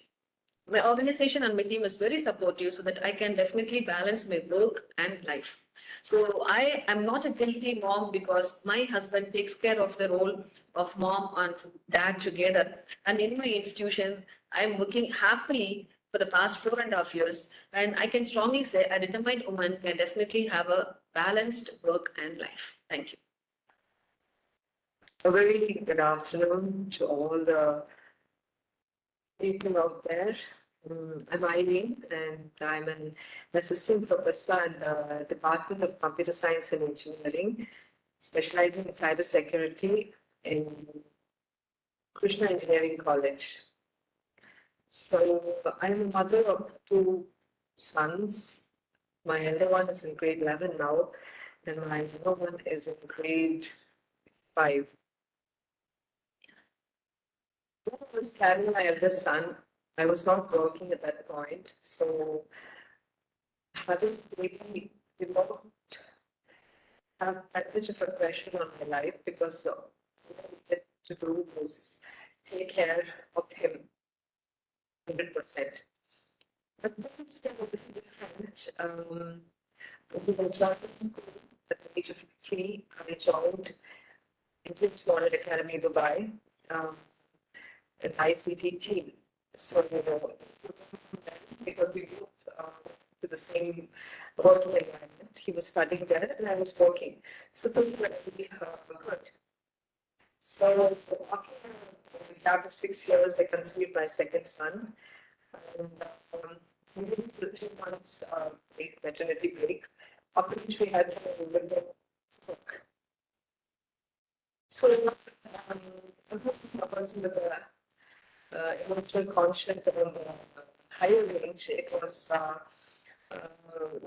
My organization and my team is very supportive so that I can definitely balance my work and life. So I am not a guilty mom because my husband takes care of the role of mom and dad together. And in my institution, I'm working happily for the past 4.5 years. And I can strongly say a determined woman can definitely have a balanced work and life. Thank you. A very good afternoon to all the people out there. I'm Eileen, and I'm an assistant professor at the Department of Computer Science and Engineering, specializing in cybersecurity in Krishna Engineering College. So I'm a mother of 2 sons. My elder one is in grade 11 now, and my younger one is in grade 5. When I was carrying my eldest son, I was not working at that point, so having really did not have that much of a pressure on my life because all I needed to do was take care of him 100%. But then it's still a little different. When I started school at the age of 3, I joined Indian Model Academy Dubai, an ICT team. So, because we moved to the same working environment, he was studying there and I was working. So things were really good. So after a gap of 6 years, I conceived my second son. And within the 3 months maternity break, after which we had to work. So I'm a person with a emotional conscience on the higher range. It was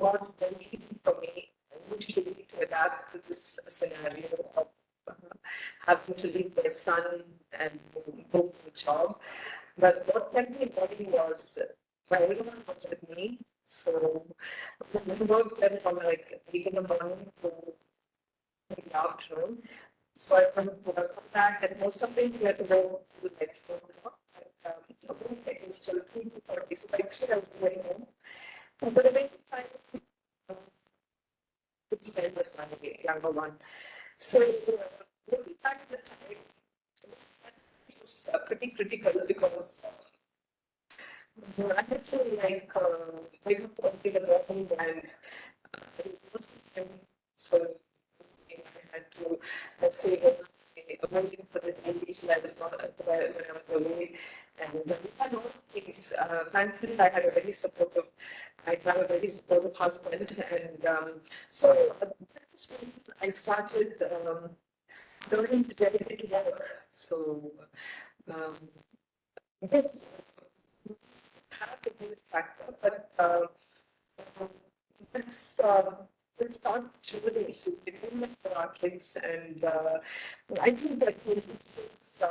not very easy for me initially to adapt to this scenario of having to leave my son and move to a job. But what kept me going was my elder one was with me. So we worked then from like 8 in the morning to in the afternoon. So I would come back, and most of the things we had to go to like 4 o'clock. It was still 3 to 40. So actually, I was going home. But eventually, I could spend with my younger one. So looking back at the time, it was pretty critical because I had to like wake up early in the morning and it was so I had to say waiting for the invitation. I was not there when I was away, and we had all things. Thankfully, I had a very supportive. I have a very supportive husband, and so that's when I started learning to dedicate work. So yes, have the youth factor, but let's let's not truly suitable for our kids. And I think that it's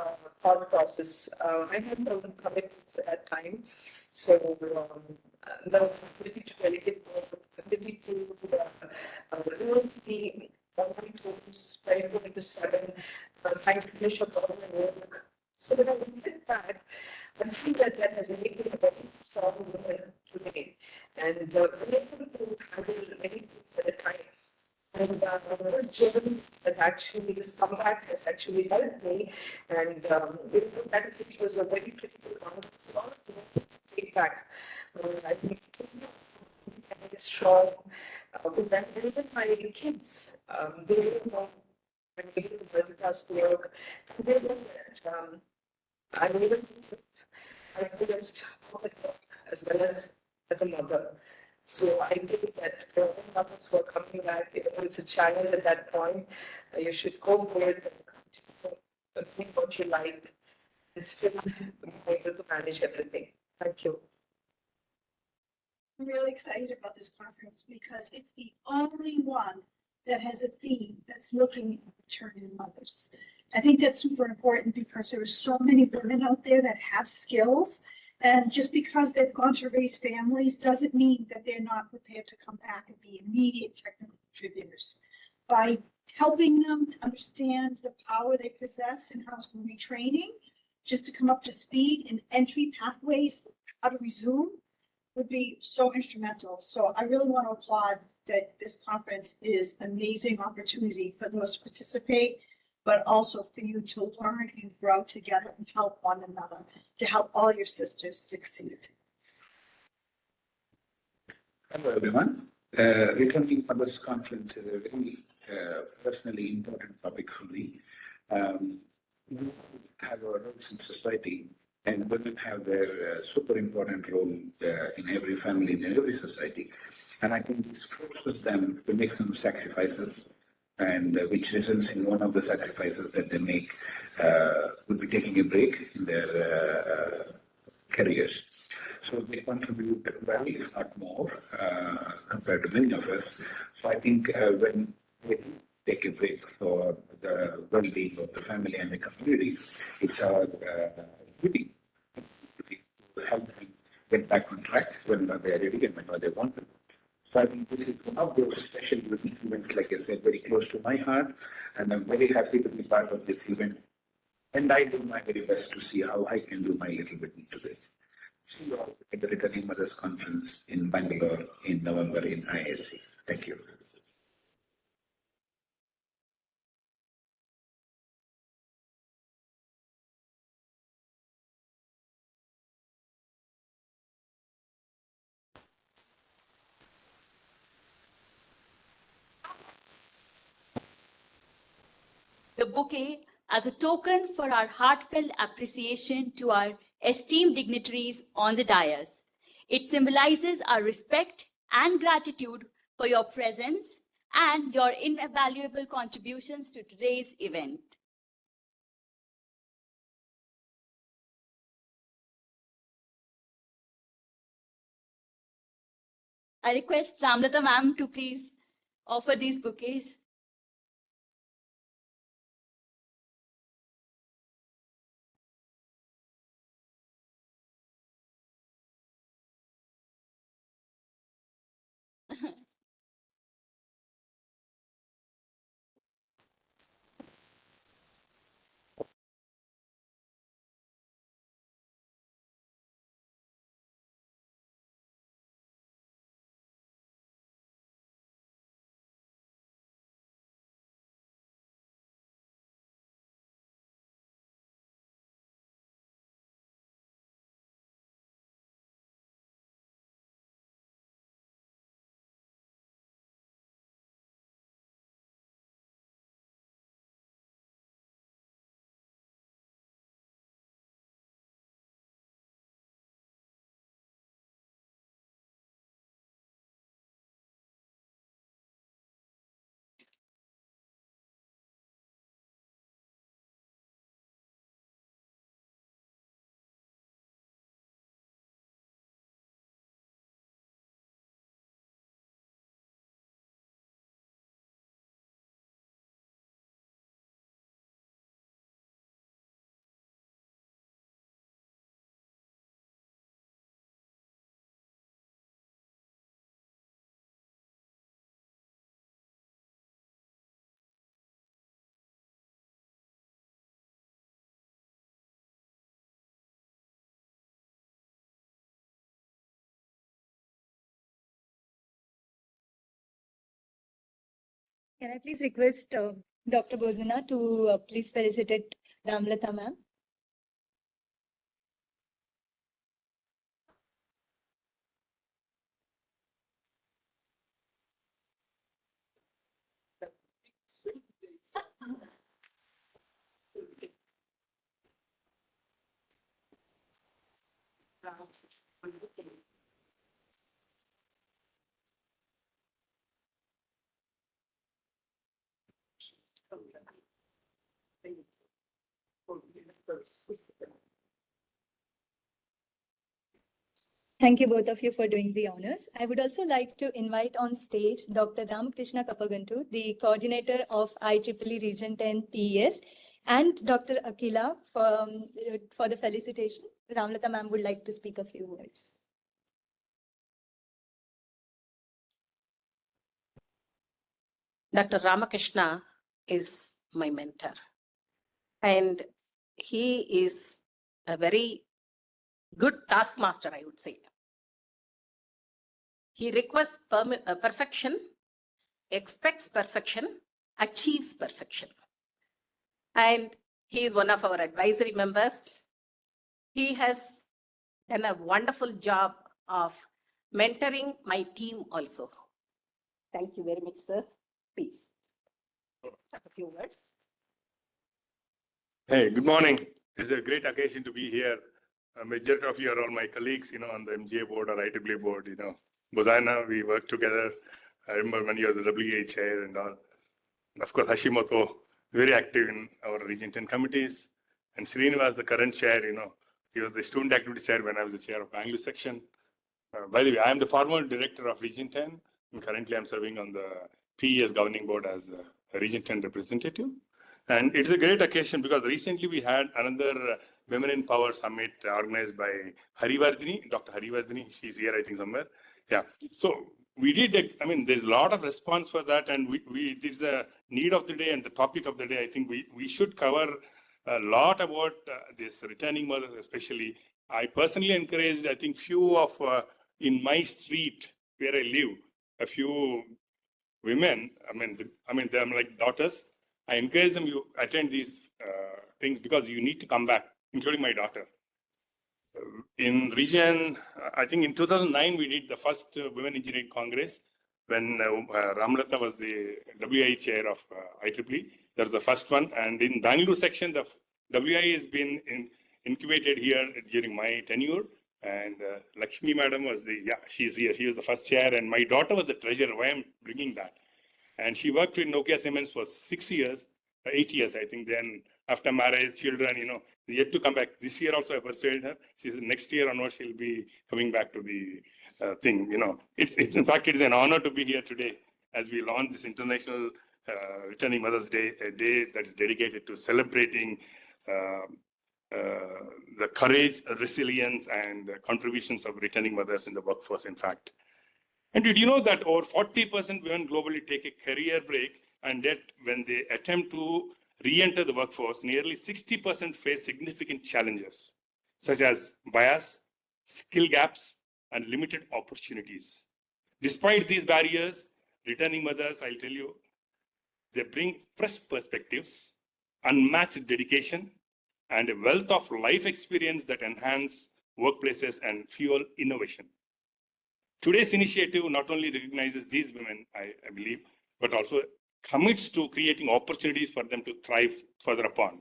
thought process. I had some commitments at that time, so the ability to delegate work, ability to be online tools, 24/7, trying to finish up all my work. So when I look at that, I feel that that has made me a very strong woman today, and been able to handle many things at a time. And this journey has actually, this comeback has actually helped me. And that it was a very critical one. It's a lot of feedback. I think very strong with them. And even my kids, they don't know when we do the podcast work, they know that I'm able to influenced as well as a mother. So I think that for all mothers who are coming back, it's a challenge at that point. You should go for it and think what you like and still be able to manage everything. Thank you. I'm really excited about this conference because it's the only one that has a theme that's looking at returning mothers. I think that's super important because there are so many women out there that have skills, and just because they've gone to raise families doesn't mean that they're not prepared to come back and be immediate technical contributors. By helping them to understand the power they possess and how some retraining, just to come up to speed and entry pathways, how to resume, would be so instrumental. So I really want to applaud that this conference is an amazing opportunity for those to participate, but also for you to learn and grow together and help one another, to help all your sisters succeed. Hello, everyone. Returning Mothers Conference is a very personally important topic for me. We have our roles in society, and women have their super important role in every family, in every society. And I think this forces them to make some sacrifices, and which results in one of the sacrifices that they make would be taking a break in their careers. So they contribute well, if not more, compared to many of us. So I think when they take a break for the well-being of the family and the community, it's our duty to help them get back on track when they are ready and when they want to. So I think this is one of those special events, like I said, very close to my heart, and I'm very happy to be part of this event. And I do my very best to see how I can do my little bit into this. See you all at the Returning Mothers Conference in Bangalore in November in ISC. Thank you. The bouquet as a token for our heartfelt appreciation to our esteemed dignitaries on the dais. It symbolizes our respect and gratitude for your presence and your invaluable contributions to today's event. I request Ramlata ma'am to please offer these bouquets. Can I please request Dr. Bozana to please felicitate Ramlata ma'am? Thank you both of you for doing the honors. I would also like to invite on stage Dr. Ramakrishna Kapagantu, the coordinator of IEEE Region 10 PES, and Dr. Akila for the felicitation. Ramlata ma'am would like to speak a few words. Dr. Ramakrishna is my mentor, and he is a very good taskmaster, I would say. He requests perfection, expects perfection, achieves perfection. And he is one of our advisory members. He has done a wonderful job of mentoring my team also. Thank you very much, sir. Please, a few words. Hey, good morning. It's a great occasion to be here. A majority of you are all my colleagues, on the MGA board or IEEE board, Bozana, we work together. I remember when you were the WA chair and all. Of course, Hashimoto, very active in our Region 10 committees. And Srinivas, the current chair, he was the student activity chair when I was the chair of Bangalore section. By the way, I am the former director of Region 10. And currently, I'm serving on the PES governing board as a Region 10 representative. And it's a great occasion because recently we had another Women in Power Summit organized by Harivardhini, Dr. Harivardhini. She's here, I think, somewhere. Yeah. So we did, there's a lot of response for that. And it's a need of the day and the topic of the day. I think we should cover a lot about this returning mothers, especially. I personally encouraged, I think, few of, in my street where I live, a few women, they're like daughters. I encourage them, you attend these things because you need to come back, including my daughter. In region, I think in 2009, we did the first Women Engineering Congress when Ramlata was the WI chair of IEEE. That was the first one. And in Bangalore section, the WI has been incubated here during my tenure. And Lakshmi madam was she's here. She was the first chair. And my daughter was the treasurer. Why I'm bringing that? And she worked with Nokia Siemens for 6 years, 8 years, I think. Then after marriage, children, yet to come back. This year also I persuaded her. She said next year onwards she'll be coming back to the thing. It's in fact, it is an honor to be here today as we launch this International Returning Mothers Day, a day that is dedicated to celebrating the courage, resilience, and contributions of returning mothers in the workforce, in fact. And did you know that over 40% women globally take a career break, and yet when they attempt to re-enter the workforce, nearly 60% face significant challenges, such as bias, skill gaps, and limited opportunities. Despite these barriers, returning mothers, I'll tell you, they bring fresh perspectives, unmatched dedication, and a wealth of life experience that enhance workplaces and fuel innovation. Today's initiative not only recognizes these women, I believe, but also commits to creating opportunities for them to thrive further upon.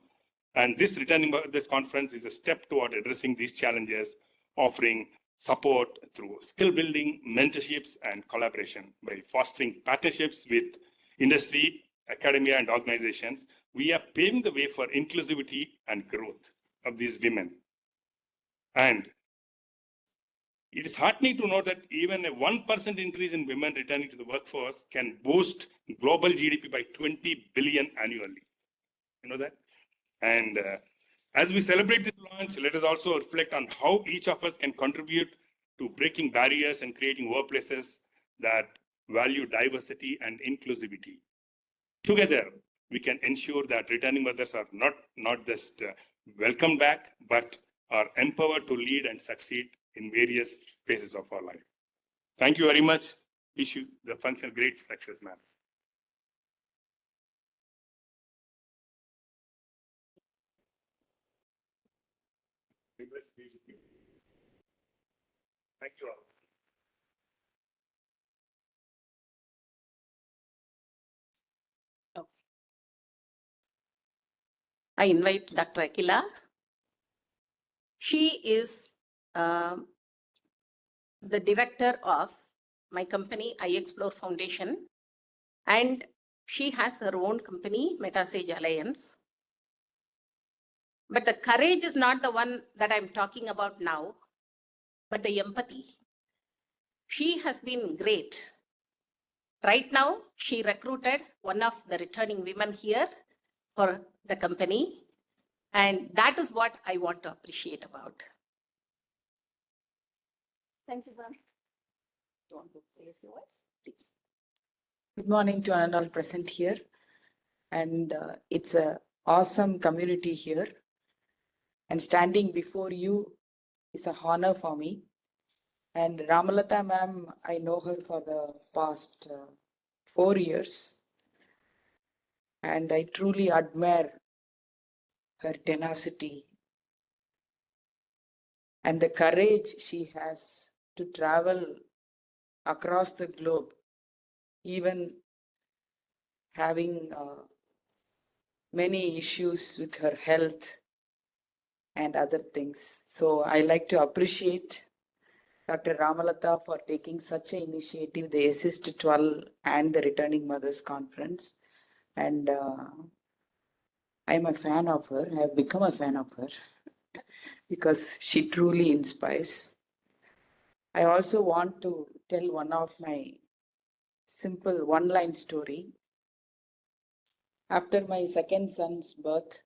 And this conference is a step toward addressing these challenges, offering support through skill building, mentorships, and collaboration. By fostering partnerships with industry, academia, and organizations, we are paving the way for inclusivity and growth of these women. And it is heartening to note that even a 1% increase in women returning to the workforce can boost global GDP by 20 billion annually. You know that? And as we celebrate this launch, let us also reflect on how each of us can contribute to breaking barriers and creating workplaces that value diversity and inclusivity. Together, we can ensure that returning mothers are not just welcomed back, but are empowered to lead and succeed in various phases of our life. Thank you very much. Wish you the function great success, ma'am. Thank you all. I invite Dr. Akila. She is the director of my company, I Explore Foundation, and she has her own company, Metasage Alliance. But the courage is not the one that I'm talking about now, but the empathy. She has been great. Right now, she recruited one of the returning women here for the company, and that is what I want to appreciate about. Thank you, ma'am. You want to say a few words, please? Good morning to all present here. And it's an awesome community here. And standing before you is a honor for me. And Ramalata ma'am, I know her for the past 4 years. And I truly admire her tenacity and the courage she has to travel across the globe, even having many issues with her health and other things. So I like to appreciate Dr. Ramalata for taking such an initiative, the Assist 12 and the Returning Mothers Conference. And I'm a fan of her. I have become a fan of her because she truly inspires. I also want to tell one of my simple one-line story. After my second son's birth,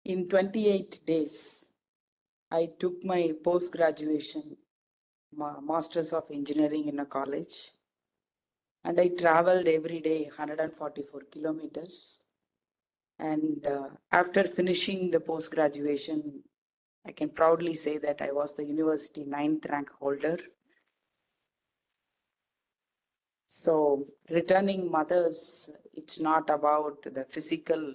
in 28 days, I took my post-graduation Masters of Engineering in a college, and I traveled every day 144 kilometers. And after finishing the post-graduation, I can proudly say that I was the university 9th rank holder. So returning mothers, it's not about the physical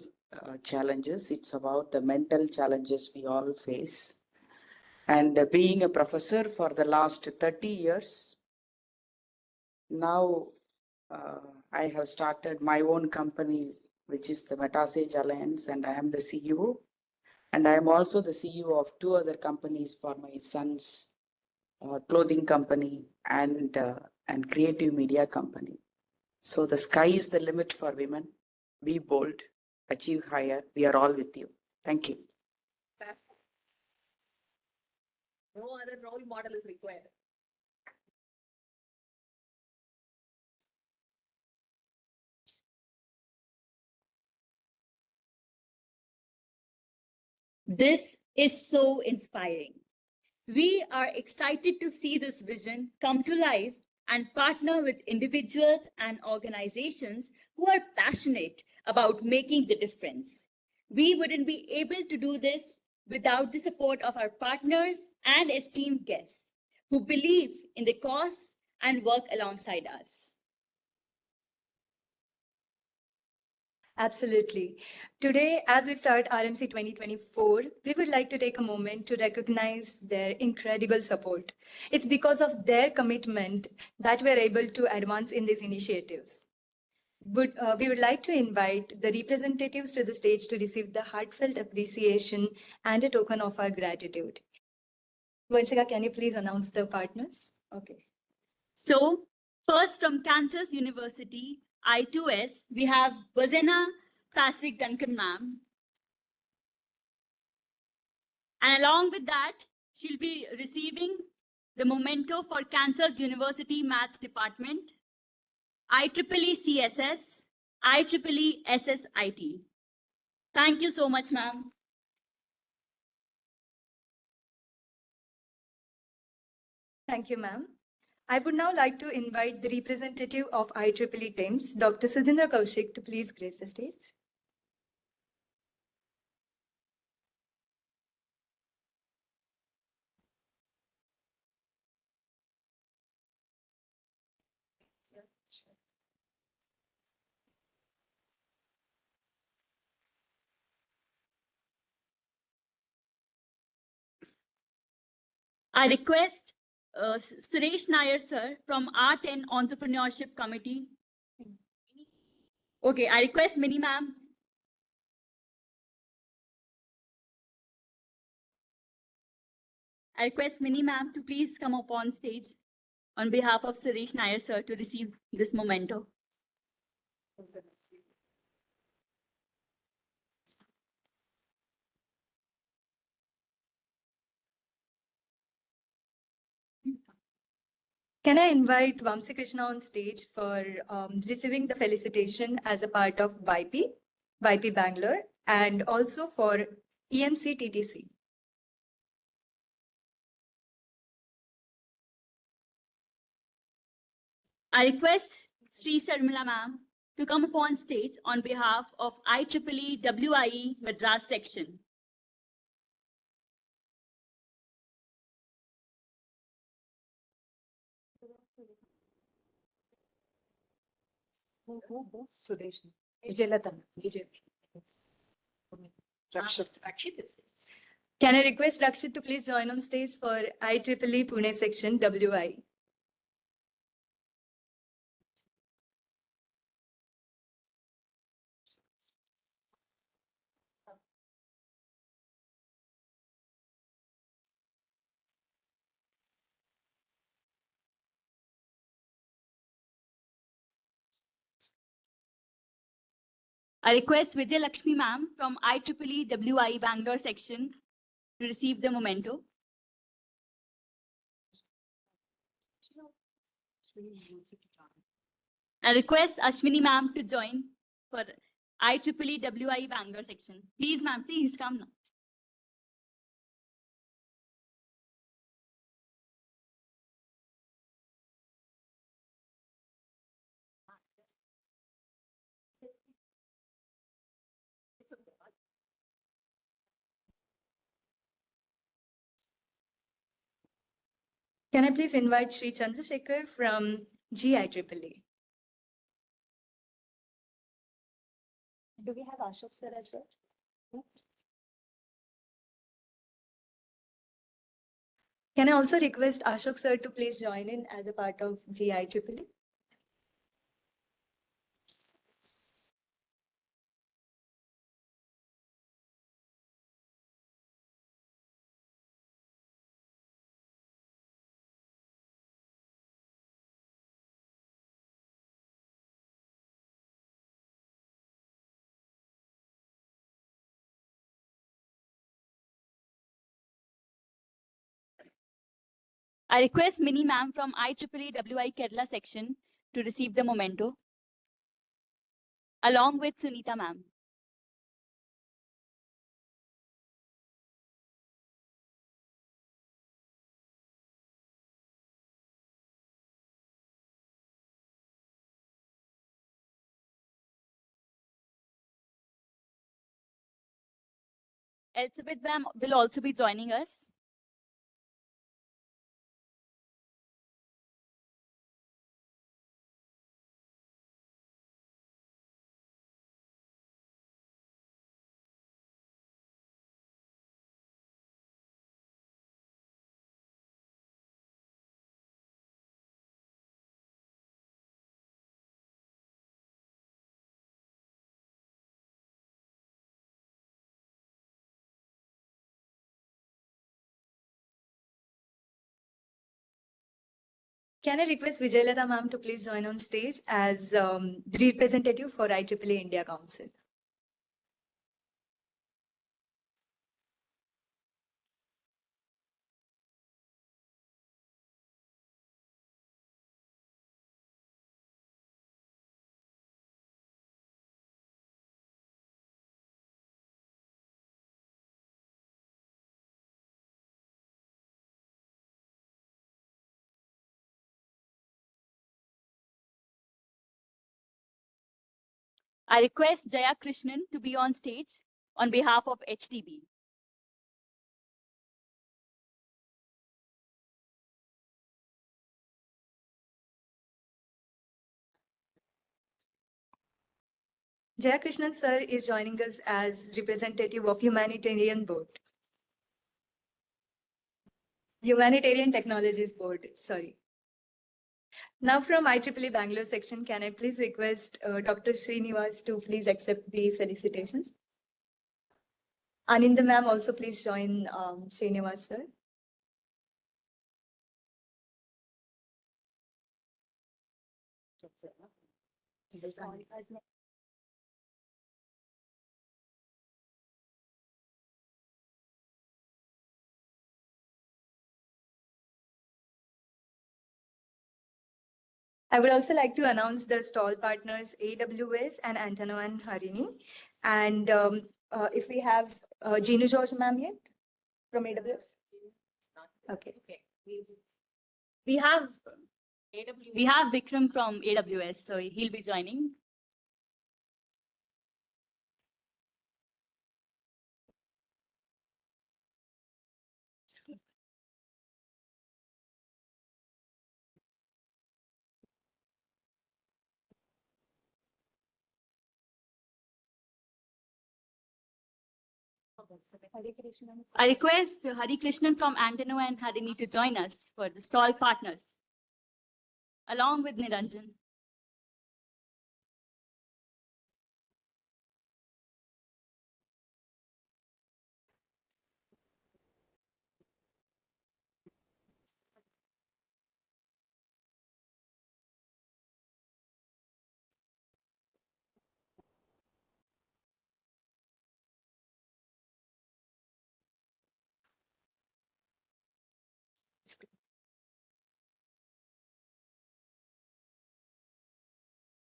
challenges, it's about the mental challenges we all face. And being a professor for the last 30 years, now I have started my own company, which is the Metasage Alliance, and I am the CEO. And I am also the CEO of 2 other companies for my son's clothing company and creative media company. So the sky is the limit for women. Be bold, achieve higher. We are all with you. Thank you. No other role model is required. This is so inspiring. We are excited to see this vision come to life and partner with individuals and organizations who are passionate about making the difference. We wouldn't be able to do this without the support of our partners and esteemed guests who believe in the cause and work alongside us. Absolutely. Today, as we start RMC 2024, we would like to take a moment to recognize their incredible support. It's because of their commitment that we're able to advance in these initiatives. We would like to invite the representatives to the stage to receive the heartfelt appreciation and a token of our gratitude. Vanshika, can you please announce the partners? Okay. So, first from Kansas University, I2S, we have Bazena Fasik Duncan ma'am. And along with that, she'll be receiving the memento for Kansas University Maths Department, IEEE CSS, IEEE SSIT. Thank you so much, ma'am. Thank you, ma'am. I would now like to invite the representative of IEEE TIMS, Dr. Sudhindra Kaushik, to please grace the stage. I request Suresh Nair, sir, from Art and Entrepreneurship Committee. Okay, I request Mini ma'am. I request Mini ma'am to please come up on stage on behalf of Suresh Nair, sir, to receive this memento. Can I invite Vamsi Krishna on stage for receiving the felicitation as a part of YP Bangalore, and also for EMC TTC? I request Sri Sharmila ma'am to come upon stage on behalf of IEEE WIE Madras section. Sudesh. Vijaylata. Vijay. Rakshit. Can I request Rakshit to please join on stage for IEEE Pune section WI? I request Vijay Lakshmi ma'am from IEEE WI Bangalore section to receive the memento. I request Ashwini ma'am to join for IEEE WI Bangalore section. Please ma'am, please come now. Can I please invite Sri Chandrasekhar from GIEEE? Do we have Ashok sir as well? No? Can I also request Ashok sir to please join in as a part of GIEEE? I request Mini ma'am from IEEE WI Kerala section to receive the memento, along with Sunita ma'am. Elizabeth ma'am will also be joining us. Can I request Vijaylata ma'am to please join on stage as the representative for IEEE India Council? I request Jaya Krishnan to be on stage on behalf of HTB. Jaya Krishnan sir is joining us as representative of Humanitarian Board. Humanitarian Technologies Board, sorry. Now from IEEE Bangalore section, can I please request Dr. Srinivas to please accept the felicitations? Aninda ma'am also please join Srinivas sir. I would also like to announce the stall partners AWS and Antano and Harini. And if we have Ginu George ma'am yet from AWS? Okay. We have Vikram from AWS, so he'll be joining. I request Hari Krishnan from Antano and Harini to join us for the stall partners, along with Niranjan.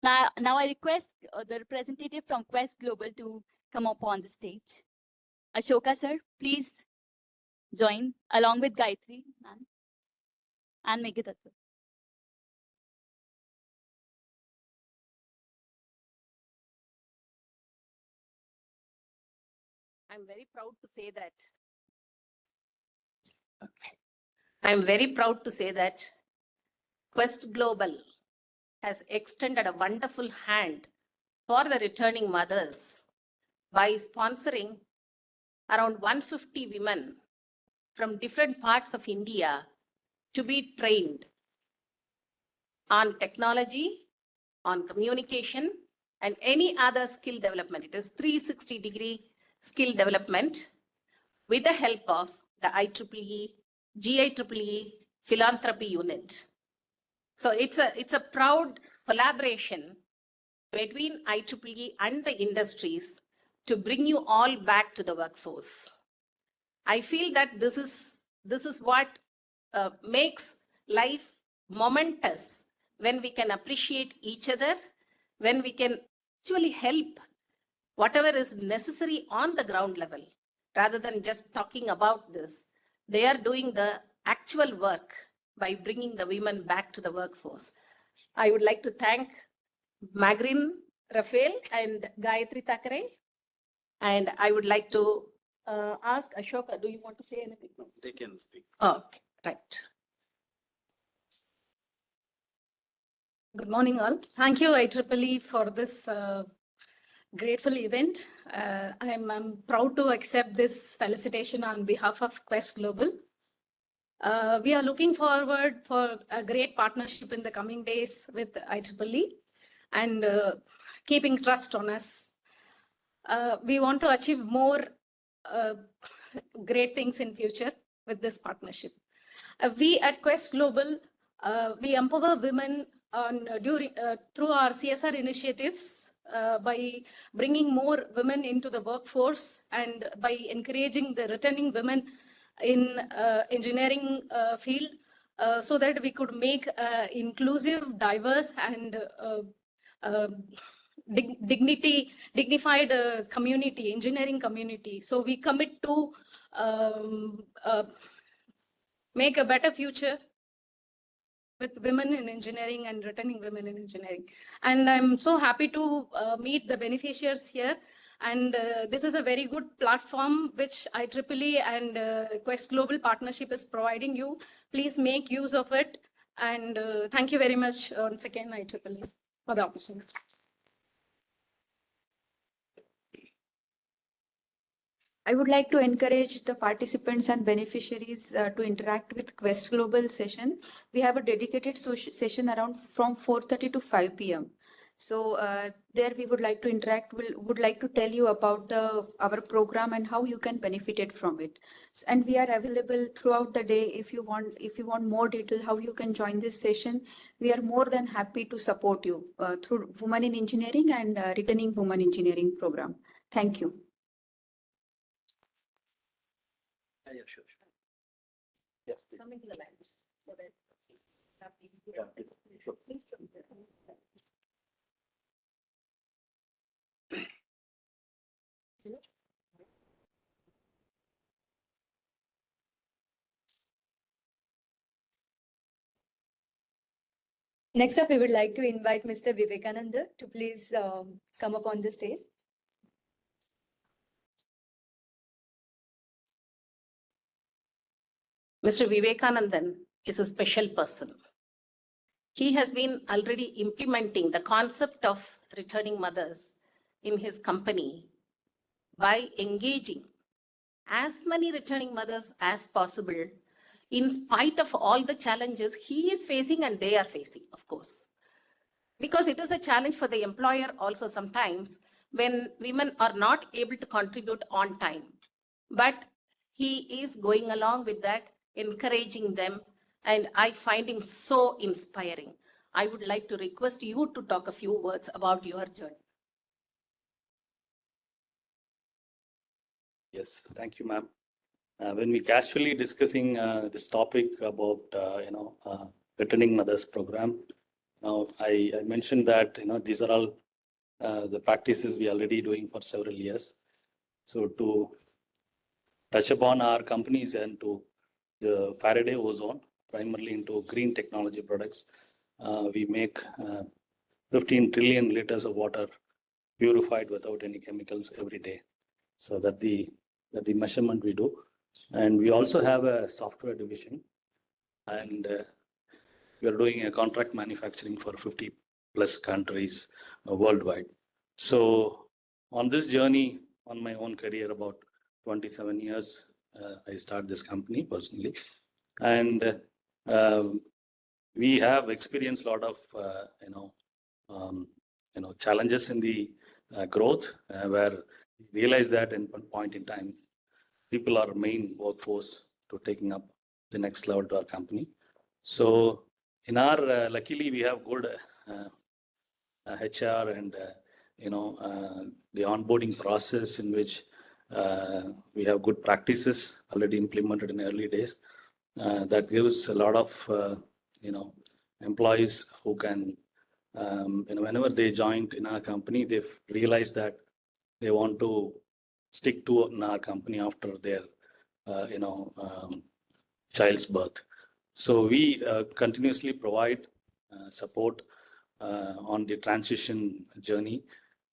Now I request the representative from Quest Global to come up on the stage. Ashoka sir, please join along with Gayatri and Megitattva. I'm very proud to say that. I'm very proud to say that Quest Global has extended a wonderful hand for the returning mothers by sponsoring around 150 women from different parts of India to be trained on technology, on communication, and any other skill development. It is 360-degree skill development with the help of the IEEE, GIEEE Philanthropy Unit. So it's a proud collaboration between IEEE and the industries to bring you all back to the workforce. I feel that this is what makes life momentous, when we can appreciate each other, when we can actually help whatever is necessary on the ground level, rather than just talking about this. They are doing the actual work by bringing the women back to the workforce. I would like to thank Magrin Rafael and Gayatri Thakare. And I would like to ask Ashoka, do you want to say anything? They can speak. Okay, right. Good morning, all. Thank you, IEEE, for this grateful event. I'm proud to accept this felicitation on behalf of Quest Global. We are looking forward for a great partnership in the coming days with IEEE and keeping trust on us. We want to achieve more great things in future with this partnership. We at Quest Global, we empower women through our CSR initiatives by bringing more women into the workforce and by encouraging the returning women in engineering field so that we could make inclusive, diverse and dignified community, engineering community. So we commit to make a better future with women in engineering and returning women in engineering. And I'm so happy to meet the beneficiaries here. And this is a very good platform which IEEE and Quest Global Partnership is providing you. Please make use of it. And thank you very much once again, IEEE, for the opportunity. I would like to encourage the participants and beneficiaries to interact with Quest Global session. We have a dedicated session around from 4:30 to 5 p.m. So there we would like to interact. We would like to tell you about our program and how you can benefit it from it. And we are available throughout the day. If you want more detail how you can join this session, we are more than happy to support you through Women in Engineering and Returning Women Engineering program. Thank you. Yeah, sure. Yes, please. Coming to the line. So that Yeah, sure. please come here. Next up, we would like to invite Mr. Vivekananda to please come up on the stage. Mr. Vivekanandan is a special person. He has been already implementing the concept of returning mothers in his company by engaging as many returning mothers as possible, in spite of all the challenges he is facing and they are facing, of course. Because it is a challenge for the employer also sometimes when women are not able to contribute on time. But he is going along with that, encouraging them, and I find him so inspiring. I would like to request you to talk a few words about your journey. Yes, thank you, ma'am. When we casually discussing this topic about returning mothers program, now I mentioned that these are all the practices we are already doing for several years. So to touch upon our companies and to the Faraday ozone, primarily into green technology products, we make 15 trillion liters of water purified without any chemicals every day. So that the measurement we do. And we also have a software division, and we are doing a contract manufacturing for 50 plus countries worldwide. So on this journey, on my own career, about 27 years, I started this company personally. And we have experienced a lot of, challenges in the growth where we realize that in one point in time, people are main workforce to taking up the next level to our company. So in our, luckily we have good HR and, the onboarding process in which we have good practices already implemented in early days. That gives a lot of, employees who can, whenever they joined in our company, they've realized that they want to stick to in our company after their, child's birth. So we continuously provide support on the transition journey,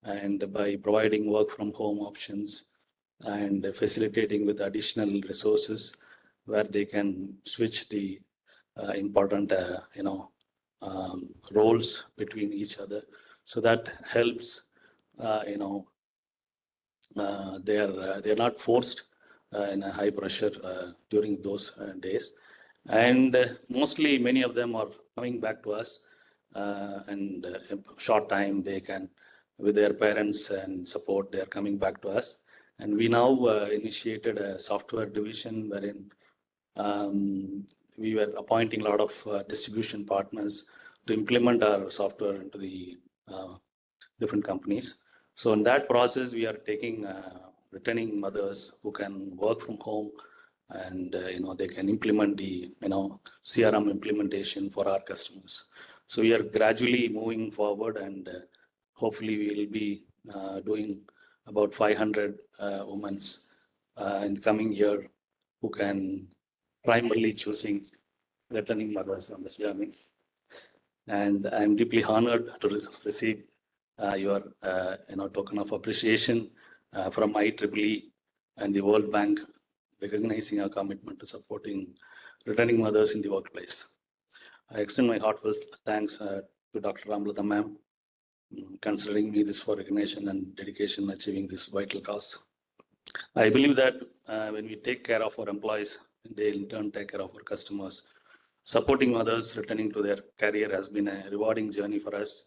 and by providing work from home options and facilitating with additional resources where they can switch the important, roles between each other. So that helps, they're not forced in a high pressure during those days. And mostly many of them are coming back to us and in short time they can, with their parents and support, they are coming back to us. And we now initiated a software division wherein we were appointing a lot of distribution partners to implement our software into the different companies. So in that process, we are taking returning mothers who can work from home, and they can implement the CRM implementation for our customers. So we are gradually moving forward, and hopefully we will be doing about 500 women in the coming year who can primarily choosing returning mothers on this journey. And I'm deeply honored to receive your token of appreciation from IEEE and the World Bank, recognizing our commitment to supporting returning mothers in the workplace. I extend my heartfelt thanks to Dr. Ramlata ma'am, considering me this for recognition and dedication in achieving this vital cause. I believe that when we take care of our employees, they in turn take care of our customers. Supporting others returning to their career has been a rewarding journey for us,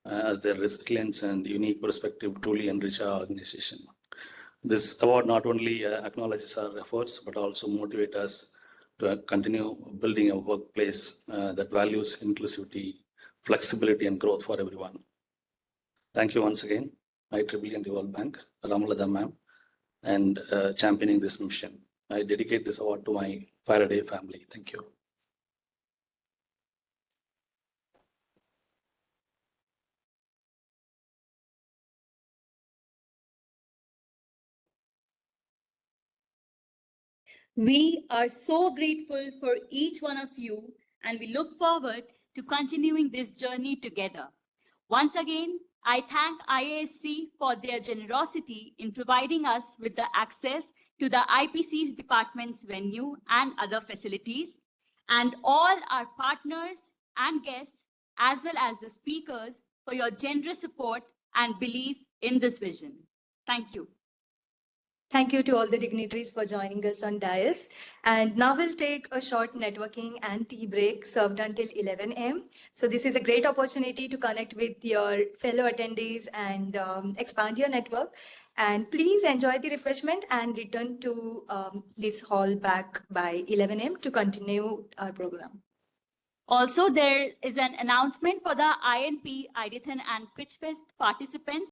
as their resilience and unique perspective truly enrich our organization. This award not only acknowledges our efforts, but also motivate us to continue building a workplace that values inclusivity, flexibility, and growth for everyone. Thank you once again, IEEE and the World Bank, Ramalada ma'am, and championing this mission. I dedicate this award to my Faraday family. Thank you. We are so grateful for each one of you, and we look forward to continuing this journey together. Once again, I thank IASC for their generosity in providing us with the access to the IPC's department's venue and other facilities, and all our partners and guests, as well as the speakers, for your generous support and belief in this vision. Thank you. Thank you to all the dignitaries for joining us on dais. And now we'll take a short networking and tea break served until 11 a.m. So this is a great opportunity to connect with your fellow attendees and expand your network. And please enjoy the refreshment and return to this hall back by 11 a.m. to continue our program. Also, there is an announcement for the INP, IDITHN and PitchFest participants.